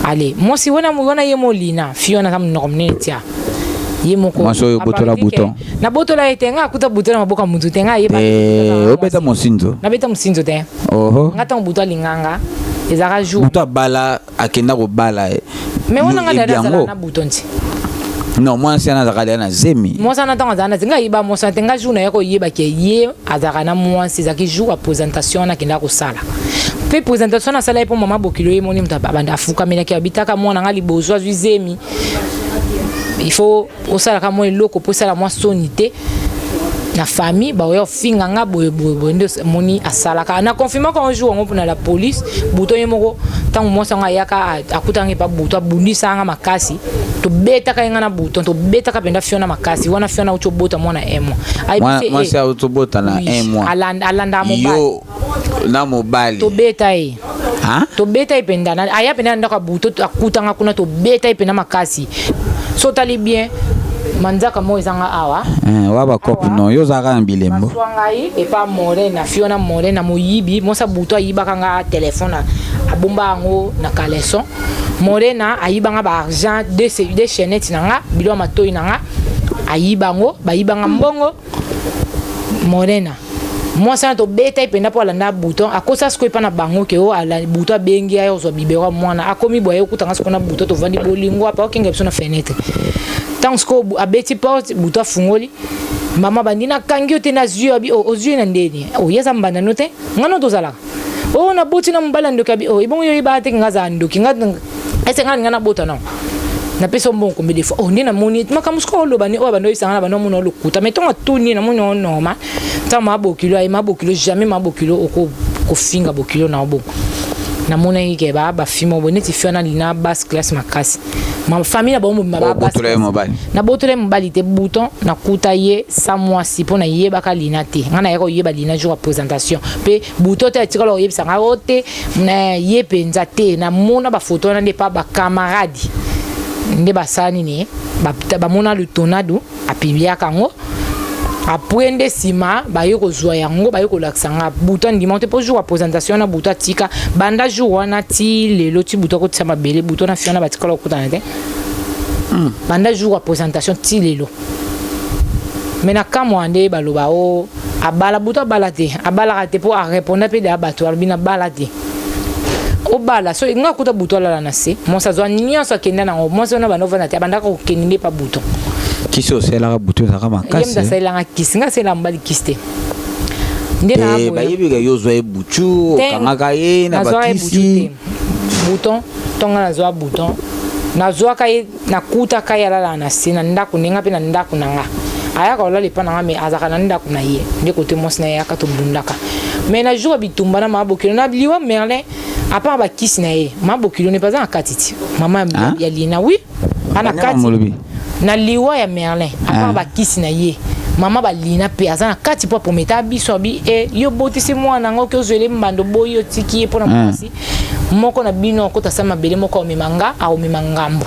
allez moi si wona ye molina fiona kam nomne tia yemoko maso botola bouton na botola etenga akuta bouton na maboka mutu tenga yeba obeta mosinzo na beta mosinzo te ngata buto linganga ezaka jour buto bala akenda ko bala mais on nga dala na bouton ti non moi c'est na zakala na zemi moi ça na tanga zana zinga yiba moi ça tenga jour na yako yeba ke ye azaka na moi c'est zaki jour à présentation na kenda ko sala pe présentation na sala pour mama bokilo ye moni mta banda afuka mena ke abitaka moi na nga libozo zemi il faut au sala ka moi loko pour sala moi sonité na famille ba yo finga nga boye ndo moni asala ka na confirmer ko un jour on na la police buto yemoko tangu mo sanga yaka akutangi pa buto bundisa nga makasi to beta ka nga na buto to beta ka penda fiona makasi wana fiona ucho bota mona emo moi c'est ucho bota na emo alanda mo yo na mobile to beta to beta penda na aya penda ndaka buto akutanga kuna to beta penda makasi so tali bien manzaka mo ezanga awa waba kopu no yo zaka mbilembo ngai e pa morena fiona morena moyibi mosa buto ayibaka nga téléphone abomba ngo na caleçon morena ayibanga ba argent de chaînettes nanga bilo matoi nanga ayibango bayibanga mbongo morena moi ça to beta ipenda po alanda bouton akosa sko ipa na bango ke o ala bouton bengi ayo zo bibero mwana akomi boye okutanga sko na bouton to vandi bolingo apa okinga biso na fenêtre tant sko abeti porte bouton fungoli mama bandina kangi te na zio abi o zio na ndeni o yesa mbanda note ngano to zala o na boti na mbala ndoka bi o ibongo yo ibate ngaza ndoki ngana ese ngana bota na na peso mbongo mbele fo o ndina moni makamusko lo bani o bando isanga bano muno lokuta metonga tuni na muno normal ta mabokilo ay mabokilo jamais mabokilo oko ko finga bokilo na oboko na mona yike ba fimo boneti fiona lina basse classe makasi ma famille na bombo ba botole mobile na botole mobile te bouton na kuta ye sa mois si pona ye baka lina te ngana yako ye ba lina jour présentation pe bouton te tikolo ye sanga ote na ye penza te na mona ba photo na ne pa ba camarade nde basani ne ba mona le tornado a pibia kango après nde sima baye ko zwa yango baye ko laksanga buta ndimante pour jour présentation na buta tika banda jour wana ti lelo ti buta ko tsama bele buta na fiona batikala ko tana te banda jour présentation ti lelo mena kamo ande baloba o abala buta balate abala te pour répondre pe de abato albina balate o bala so nga kuta buta la na se mo sa zwa nyonso kenda na mo so na banova na te banda ko keninde pa buto kiso c'est la buto za kama kasi yem da sai la kisinga c'est la mbali kiste ndena abo ba yebi ga yozo e butu kanga ka ye na bakisi buton tonga na zwa buton na zwa kai na kuta kai la na se na ndako ninga pe na ndako nanga aya ka ola lipa nanga me azaka na ndako na ye ndi kote mos na ya ka to bundaka mais na jour bitumba na mabokilo na liwa merle à part ba kisi na ye mabokilo ne pas en katiti mama ya lina oui ana kati na liwa ya merlin à part ba kisi na ye mama ba lina pe azana kati po pometa biso bi e yo botisi mwana ngo ko zele mbando boyo tiki po na mwasi moko na bino ko tasama bele moko omimanga au mimangambo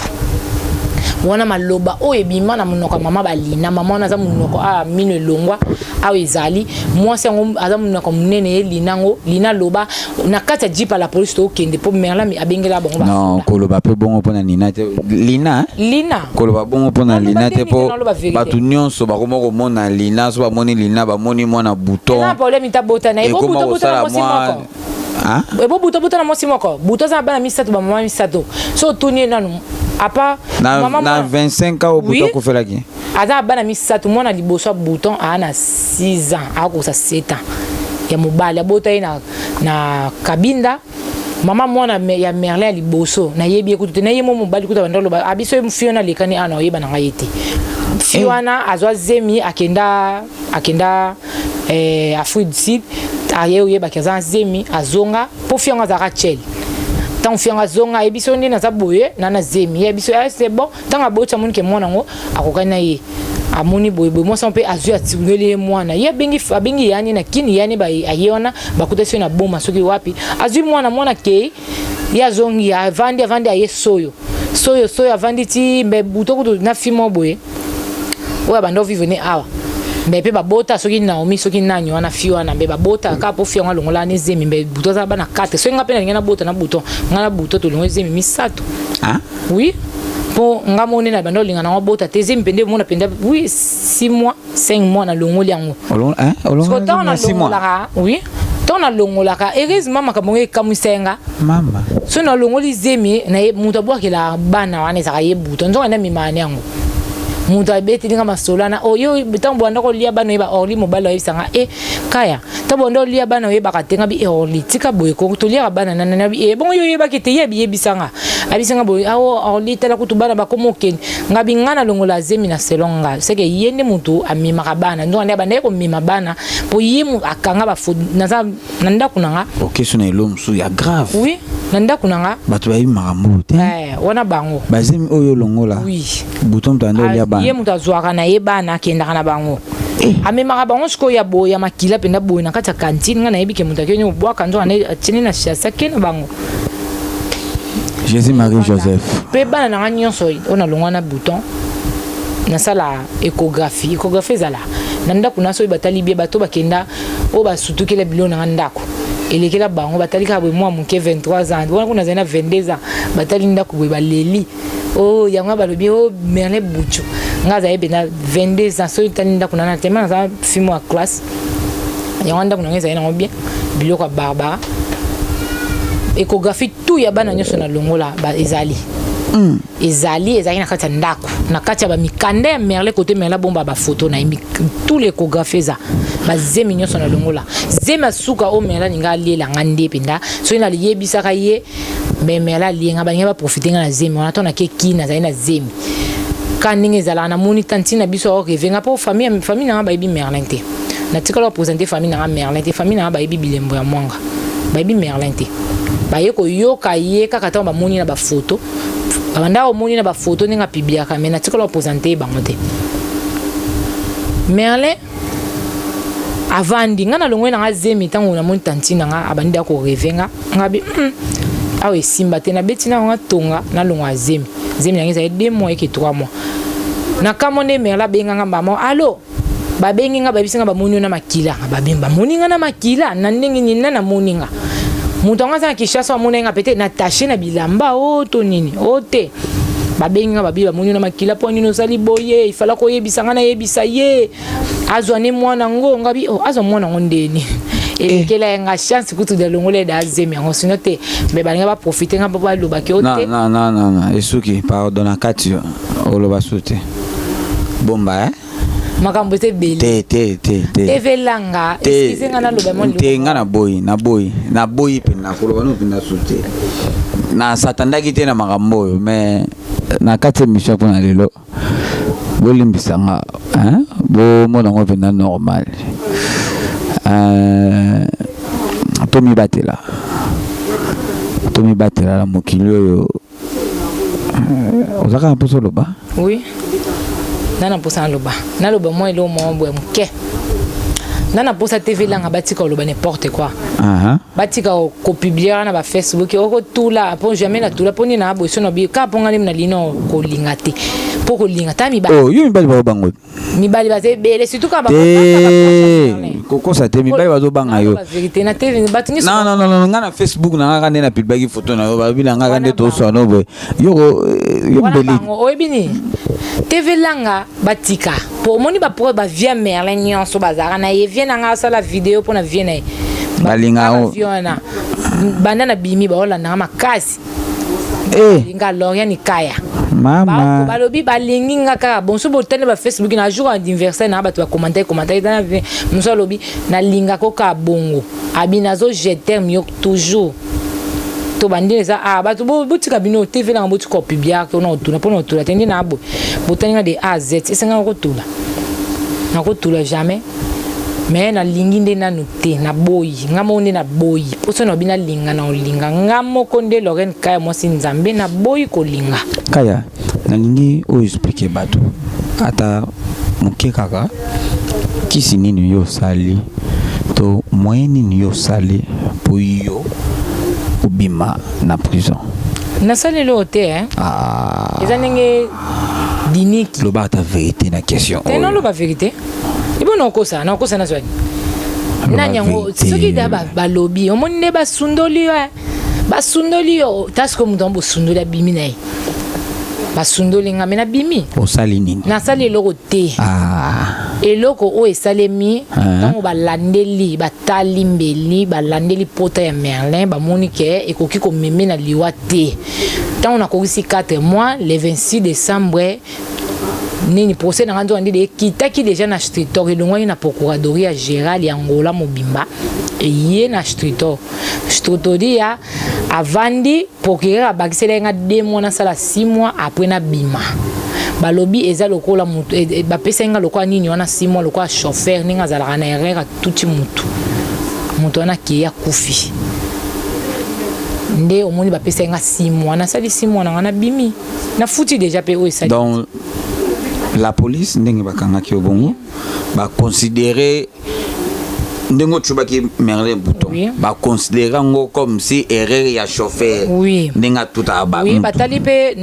wana maloba o ebima na munoko mama balina mama na za munoko mino longwa aw ezali mwasi ngo aza munoko munene elina ngo lina loba na kati jipa la police to kende po merla mi abengela bongo ba non koloba pe bongo pona nina te lina koloba bongo pona lina te po batu nyonso ba komoko mona lina so ba moni lina ba moni mona bouton na problème ta bota na ebo buta na mwasi moko ebo buta na mwasi moko buta za bana misato ba mama misato so tuni nanu apa na 25 ans au bouton ko fela ki aza bana misato mona liboso bouton ana 6 ans ako sa 7 ans ya mobali abota na kabinda mama mwana ya merle liboso na yebi ekutu na yemo mobali kuta bandolo ba abiso mfiona lekani ana oyeba na ngayete fiwana azwa zemi akenda Afrique du Sud aye oyeba kaza zemi azonga po fianga za Rachel tant fianga zonga ebiso ndi na zaboye na zemi ebiso c'est bon tant abota moni ke mwana ngo akokana ye amoni boye mo sampe azu atingele mwana ye bengi yani na kini yani ba ayona bakutesio na boma soki wapi azu mwana ke ya zongi ya vandi aye soyo avandi ti mbe butokutu na fimo boye oya bando vivene awa mbe pe babota soki Naomi soki nanyo wana fiwa na mbe babota ka po fiwa longola ne zemi mbe buto za bana 4 so nga pe na ngena bota na buto ngana buto to longo zemi misato oui po nga mone na bando linga na bota te zemi pende mona pende oui 6 mois 5 mois na longo liango olongo na 6 mois oui tona longola ka heureusement makambo kamusenga mama so na longo li zemi na muto bwakela bana wana za ye buto nzo na mimane yango muta beti linga masolana yo bitambo ndako lia bana yeba orli mobile yebisanga kaya tabo ndo lia bana yeba katenga bi orli tika boye ko to lia bana nana bi bon yo yeba kete yebisanga abisanga boye orli tala kutubana bakomoke ngabi ngana longola zemi na selonga seke yende mutu amima kabana ndo ande bana ko mima bana po yimu akanga ba fu naza nanda kunanga question na elomsu ya grave oui nanda kunanga batu ba makambo te wana bango bazemi oyo longola oui bouton tando lia bana ye mutu azwaka na ye bana akendaka na bango amemaka bango sikoyo ya boye ya makila mpenza boye na kati ya kantine nga nayebi ke mutu akeni obwaka nzo atini na chase akeni bango Jésus Marie Joseph mpe bana nanga nyonso oyo nalongwa na bouton nasala échographie ezala na ndako na so oyo batali bie bato bakenda oyo basutukela bilo nanga ndako elekela bango batali kaka boye mwa moke 23 ans wana kuna azali na 22 ans batali ndako boye baleli yango balobi Merlin Bouchou nga azali pena 22 ans so tali ndako na tema naza fimo ya classe yango ndako nango ezali nango bien biloko ya barbara échographie tout ya bana nyonso na longola ezali na kati ya ndako na kati ya bamikanda ya Merlin kote Merlin bomba bafoto na tous les échographies eza bazemi nyonso na longola zemi asuka o Merlin ninga alielanga nde mpenza soki naliyebisaka ye Merlin alienga balingi baprofite nga na zemi wana to nake kini azali na zemi ka ndenge ezalaka namoni tanti na biso aorevenga mpo famille nanga bayebi Merlin te natikala bapresente famille nanga Merlin te famille nanga bayebi bilembo ya mwanga bayebi Merlin te baye koyoka ye kaka ntango bamoni na bafoto babanda omoni na bafoto ndenge apibliaka me natikala bapresente bango te Merlin avandi nga na longwe nanga zemi ntango namoni tanti nanga abandi da korevenga nga bi awa esimba te nabeti na nga tonga na longo ya zemi nange ezali 2 mois eke 3 mois na kamone Merlin abenganga mbama alo babenginga babisinga bamoni na makila babimba moninga na makila na ndenge nini na moninga mutu anga za Kishasa moninga peut-être na taché na bilamba o to nini o te babenginga babi bamoni na makila po nini osali boye ifala ko yebisanga na yebisa ye azwane mwana ngo ngabi o azwa mwana ngo ndeni et qu'elle a une chance pour tout de l'ongolais d'Azemi on se note mais balinga ba profiter nga ba lo ba ke o te non esuki pardon na kati o lo ba sote bomba makambo te beli te velanga excuse nga na loba mon te nga na boy pe na koloba no pe na sote na satandaki te na makambo mais na kati mission pour na lelo bolimbisa nga bo mona ngo pe na normal Tommy Batela la mokilio ozaka un peu sur le bas oui nana posa loba na loba moi lo mo bwe mke nana posa TV langa batika loba n'importe quoi batika ko publier na ba Facebook o tout là pour jamais na tout là poni na bo sono bi ka ponga na lino ko lingate pour ko lingata mi ba yo mi bali ba bango mi bali ba ze bele surtout ka ba koko sa te mi bali ba zo banga yo vérité na TV batini non ngana Facebook na ngaka na publier photo na yo ba bila ngaka nde to so no bo yo beli o ebini TV langa batika pour moni ba pour ba via Merlin nyonso bazara na ye vient nga sala vidéo pour na vient na balinga o viona banana bimi ba ola na makasi linga Lorient ni kaya mama balobi balingi nga ka bon so botene ba Facebook na jour d'anniversaire na ba to commenter dans muso lobi na linga ko ka bongo abinazo jeter miok toujours to bandine za ba to botika bino TV na botika publier ko na to na pono to la tendi na bo botanga de A Z esenga ko tula na ko tula jamais mais na lingi nde na noté na boyi ngamo nde na boyi poso no bina linga na olinga ngamo konde Lorraine kaya mosi nzambe na boyi ko linga kaya na lingi o expliquer bato ata muke kaka kisi nini yo sali to moyen nini yo sali po yo ubima na prison na sali lo te eza ndenge diniki lo ba ta vérité na question te non lo ba vérité ibo na kosa na swali na nyango soki da ba lobby omoni ne ba sundoli yo tasko mutombo sundoli bimi na ba sundoli nga mena bimi o sali nini na sali loko te eloko o esalemi tango balandeli batali mbeli balandeli pota ya Merlin bamoni ke ekoki ko meme na liwa te tango na kokisi 4 mois le 26 décembre nini procès na ngando andi de kitaki déjà na Stritor elongwani na procuradorie ya Gérald ya Angola mobimba ye na Stritor dia avandi procureur abakisela nga 2 mois na sala 6 mois après na bima balobi eza lokola mutu ba pesa nga lokola nini wana 6 mois lokola chauffeur ninga zalaka na erreur tuti mutu wana ki ya kufi nde omoni ba pesa nga 6 mois na sali 6 mois na ngana bimi na futi déjà pe o esali donc la police ndenge bakanga ki obongo ba considérer ndengo tshubaki Merlin Bouton ba considérer ngo comme si erreur ya chauffeur ndenga tuta ba batali pe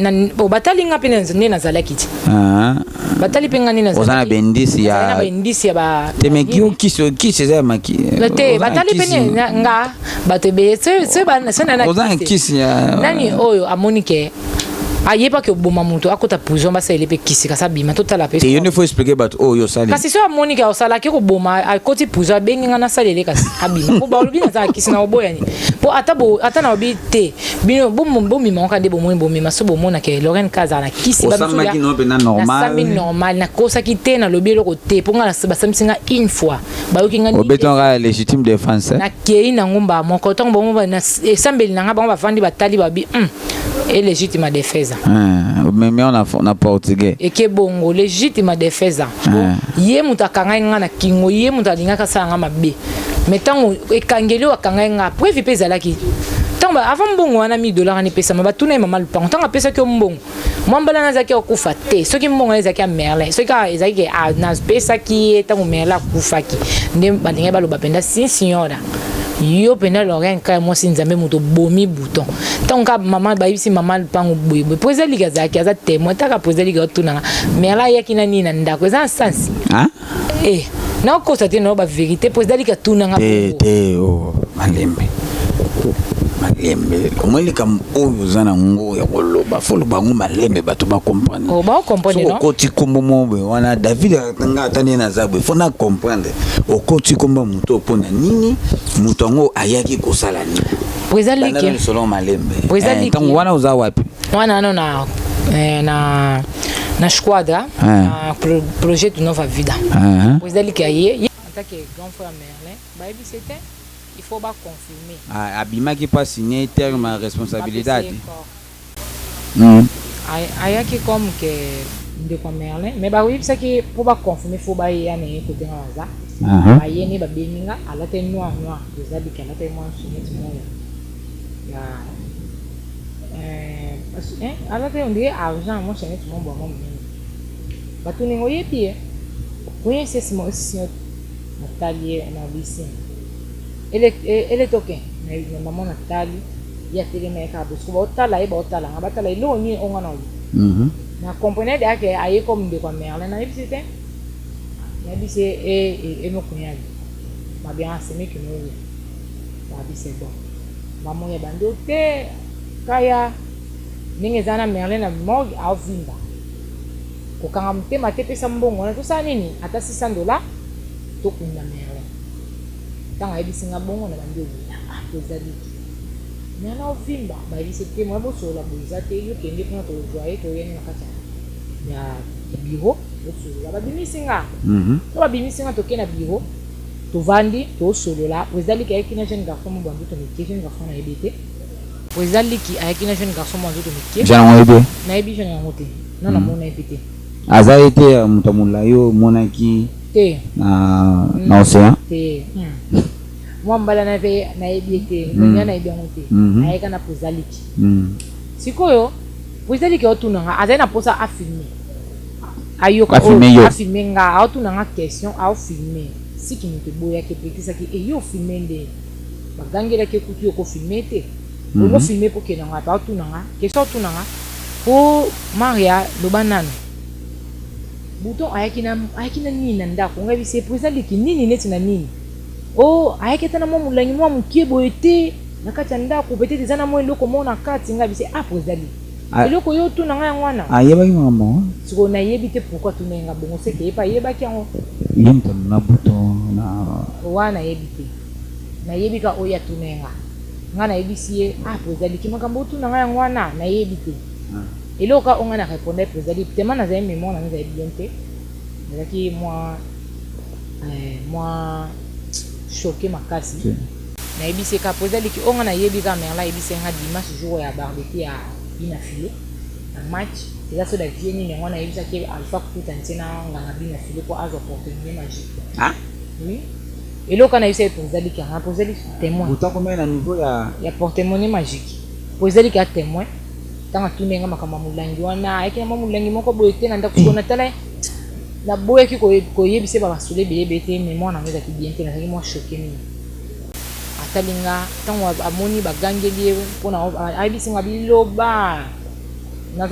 batali nga pe nne na zala kiti batali pe nga nne na zala ozana bendisi ya ba temeki kisi za maki te batali pe nga batebe se ba na ozana kisi ya nani oyo amonike ayeba ke boma mutu akota prison ba sele pe kisika sabima totala pe te yone faut expliquer bat yo sali kasi so Monica osala ke ko boma akoti prison bengi ngana salele kasi abima ko ba lobi na za kisina oboya ni po ata na obi te bino bom mi manka de bomo bom mi maso bomo na ke Lorraine kaza na kisi ba so ya no pe na normal na normal na kosa ki te na lobi loko te po ngana ba samsinga une fois ba yoki ngani obetonga légitime défense na kei na ngomba moko tongo bomo na sambeli na ngaba ba fandi batali babi et légitime défense mais on a portugais et que bongo légitime défense ye mutakanga nga na kingo ye mutalinga kasanga mabe mais tango ekangeli wakanga nga prévu pesa laki tango avant bongo wana $1000 ni pesa maba tuna mama lupango tango pesa ke mbongo mwambala na zaki okufa te soki mbongo na zaki Merlin soki ezaki na pesa ki tango Merlin kufaki nde balinga baloba penda si signora yo pena Lorraine ka mo sinzambe muto bomi bouton tonka mama bayibisi mama pango boybo poza liga zaki aza témoin taka poza liga tuna mais ala yakina nina ndako eza sensi Eh, na constater na ba vérité pose dali ka tuna nga. Te oh malembe. Malembe. Comment les kam oyo zana ngo ya koloba folo bango malembe bato ba comprendre. Oh ba comprendre non. Ko ti kombo mombe wana David nga tani na zabwe fona comprendre. O ko ti kombo muto pona nini muto ngo ayaki ko sala ni. Pose dali ke selon malembe. Pose dali tango wana uza wapi? Wana no na squadra na projet de Nova Vida. Pose dali ke aye en tant que grand frère Merlin, ba c'était il faut pas confirmer. Abima qui pas signé terme à responsabilité. Ayaki comme que de comme Merlin, mais bah oui, c'est que pour pas confirmer, faut pas y aller côté en hasard. Aye ni ba beninga ala te noir des habits qu'elle a te moi signé tout monde. Ya ala te on dit argent moi signé tout monde bon moi. Ba tout ningo yepi. Oui, c'est moi aussi Nathalie na lycée. Elle est ok. Mais maman Nathalie, il y a télé mais ka parce que botala nga batala ilo ni onga na. Na comprenez déjà que aye comme de quoi Merlin na c'était. Na bi c'est et mo kunya. Ma bien c'est que nous. Ma bi c'est bon. Maman ya bando te kaya ninge zana Merlin na morgue a vinda. Ko kanga mtema te pesa mbongo na to sa nini ata $600 to kunya Merlin. Tanga ebi singa bongo na bandi ozali mais na ovimba ba ebi c'était moi bo sola boza te yo kende kuna to joie to yeni na kata ya bureau bo sola ba bimi singa to ba bimi singa to kena bureau to vandi to solola ozali ka ekina jeune garçon mo bandi to meke jeune garçon na ebete ozali ki ayekina jeune garçon mo to meke jana ebe na ebi jeune ngote non na mona ebete aza ete mutamula yo monaki te na océan te moi mbala na ve na ebite ngonya na ebiongote ayeka na pozaliki sikoyo pozaliki otunanga azai na posa a filmer ayoka a filmer nga otunanga question a filmer siki mute boya ke petisa ki e yo filmer nde bagangela ke kutu ko filmer te o filmer pour que nanga pa otunanga question otunanga po Maria lobanano bouton ayakina nini na ndako ngabi se pozaliki nini neti na nini oh ayaketa na mo mulangi mo mukiebo ete nakati ya ndako peut-être ezana mo eloko mo na kati ngabi se pozali eloko yo tuna nga ngwana ayebaki mama siko na yebi te pourquoi tuna nga bongo se ke pa yebaki yango yemta na bouton na wana yebi te na yebi ka oya tuna nga na yebi si pozali ki makambo tuna nga ngwana na yebi te eloko onga na répondre pozali tellement na zai mémoire na zai bien te ezaki moi choqué makasi na yebisi ka pozali ki onga na yebi ka merla yebisi nga dimanche jour ya barbecue ya bina filé na match eza so da vieni ne ngona yebisa ki alpha kuta ntina nga bina filé ko azo opportunité magique oui eloko na yebisi pozali ki nga pozali témoin autant comme na niveau ya porte-monnaie magique pozali ki a témoin tanga tunenga makama mulangi wana ayeke na mulangi moko boye te na ndako kona tala na boye ki ko yebise ba basule bebe te mais moi na ngeza ki bien te na ki moi choqué ni atalinga tango amoni bagangeli pona ayebisi nga biloba na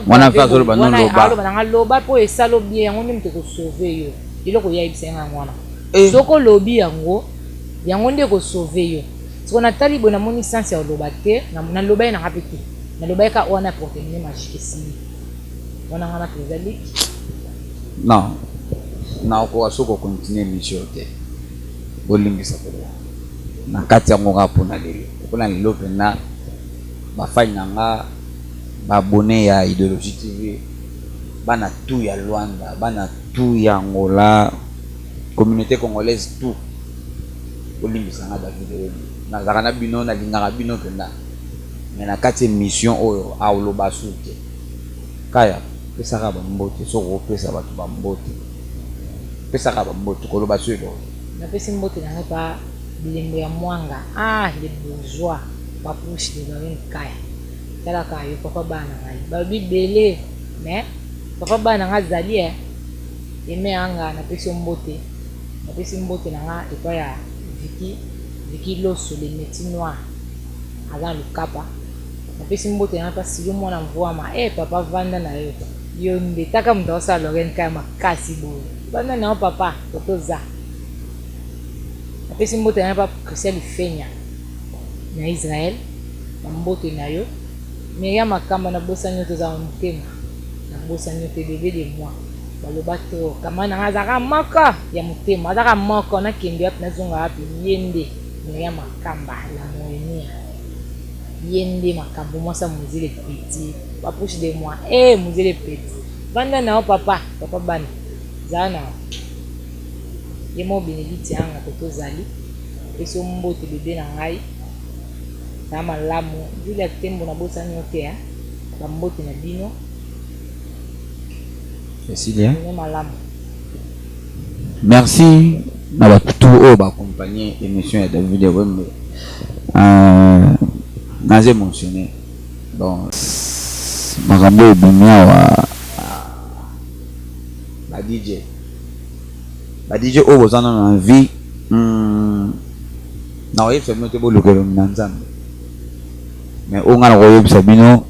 wana fa zolo bano loba na loba po esalo bien yango ndi mte ko sauver yo iloko yebisa nga ngwana soko lobi yango nde ko sauver yo soko na tali bona moni sense ya loba te na loba na ngapete na loba ka wana porte-monnaie magique si wana ngana prezali non na ko asoko continuer mission te bolingisa ko na kati yango ngapona lelo kuna lelo pena bafanya nga babone ya Idéologie TV bana tout ya Luanda bana tout ya Angola communauté congolaise tout bolingisa nga David na zakana bino na lingaka bino pena mais na kati mission oyo awloba suke kaya pesaka bambote soko pesa bato bambote pesaka bambote koloba suelo na pesi mbote na pa bilembo ya mwanga les bourgeois pas push de dans kaya tala kaya papa bana ngai ba bibele mais papa bana nga zali eme anga na pesi mbote na nga epa ya Viki Loso le métier noir ala lukapa na pesi mbote na pa silo mwana mvua ma papa vanda na yo nde taka mdawasa Lorraine kaya makasi bo bana na papa toza apesi mbote na papa Christian Lifenya na Israël na mbote na yo Miriam Makamba na bosa nyoto za mtema na bosa nyoto bébé de moi baloba to kama na azaka moko ya mtema azaka moko na kindi wapi na zonga wapi yende Miriam Makamba la moyenia yende makambo mwasa muzile petit papuche de moi muzile petit banda na papa bana zana yemo Benedict anga tozali eso mbote bébé na ngai na malamu vile tembo na bosa nyote ya bambote na bino merci na tout au ba accompagner émission de David Wembe naze mentionné donc makambo binya wa ba DJ o bozana na vie na oye femme te bo lokelo na nzambe mais o ngana ko yebisa bino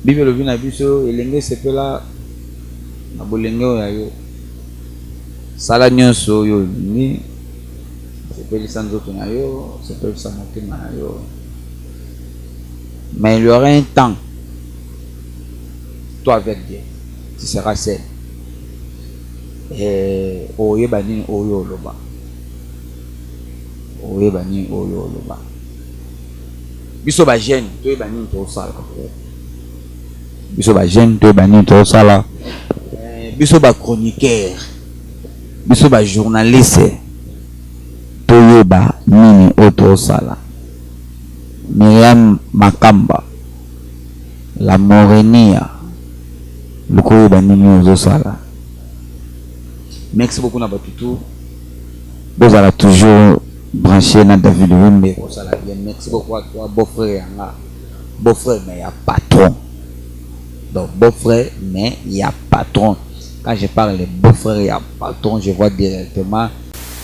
bibelo bina biso elenge sepela na bolenge oyo yo sala nyonso oyo ni sepelisa nzoto na yo sepelisa motema na yo mais il y aura un temps toi avec Dieu tu seras seul et oyeba nini oyo oloba biso ba jeune toyeba nini tosala biso ba jeune toyeba nini tosala biso ba chroniqueur biso ba journaliste toyeba nini otosala Miriam Makamba la Morenia lukoyeba nini ozosala. Merci beaucoup na batutu bozala toujours branché na David Wembe osala bien. Merci beaucoup à toi beau-frère yanga beau-frère mais y a patron donc beau-frère mais il y a patron. Quand je parle de beau-frère et à patron, je vois directement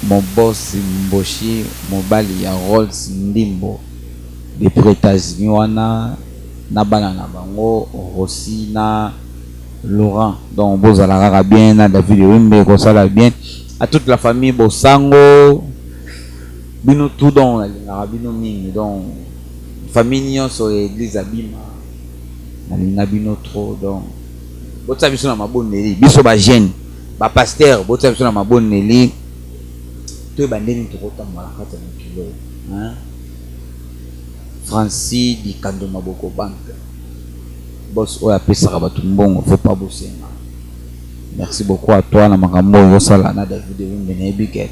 mon boss Mboshi, mon bali ya Rolls Ndimbo, depuis États-Unis, na banana bango, Rossi, na Laurent. Donc, bozala bien, na David Wembe, kosala bien. À toute la famille, Bosango, bino tout don, la bino mingi, donc, famille nyon sur l'église Abima, na bino trop, donc. Botsa biso na maboneli biso ba jeune ba pasteur botsa biso na maboneli to bandeni to kotamala kata na kilo hein Francis di Kando Maboko Bank boss oya pesa ka batu mbongo faut pas bosser. Merci beaucoup à toi na makambo yo sala na David Wembe na ebike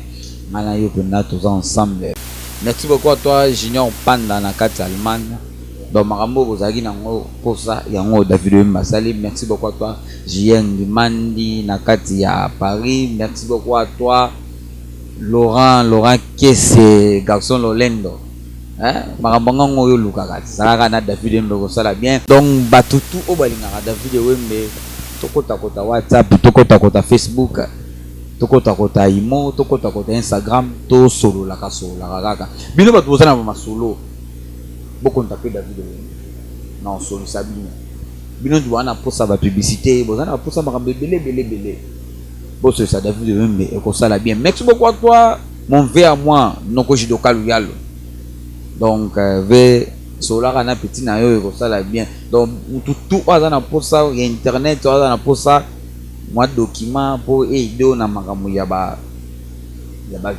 mana yo pena tous ensemble. Merci beaucoup à toi Junior Panda na kati Allemagne. Donc makambo bozaki nango posa yango David Wembe sali. Merci beaucoup à toi Jien Mandi na kati ya Paris. Merci beaucoup à toi Laurent Kesse garçon Lolendo makambo ngongo yo lukaka sala na David Wembe ko sala bien. Donc batutu o balinga David Wembe tokota kota WhatsApp tokota Facebook tokota Imo tokota Instagram to solo la kaka bino batu bozana ba solo beaucoup tapé David Wembe non solo sabine bino tu wana posa ba publicité bozana posa makambo belé bosso ça David Wembe et ko sala bien. Merci beaucoup à toi mon verre à moi noko jidoka luyalo donc ve sola na petit na yo ko sala bien. Donc tout azana posa ya internet azana posa moi document pour aider na makambo ya ba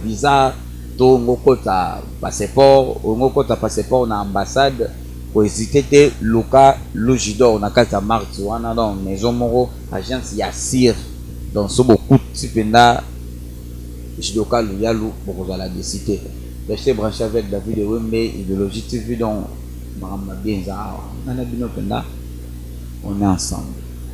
visa to ngokota passeport na ambassade pour hésiter te loka logidor na kata marti wana donc maison moko agence ya sir donc so beaucoup tipenda jidoka luyalu pour la décider. Restez branché avec David Wembe idéologie TV donc makambo bien za on a bino penda on est ensemble.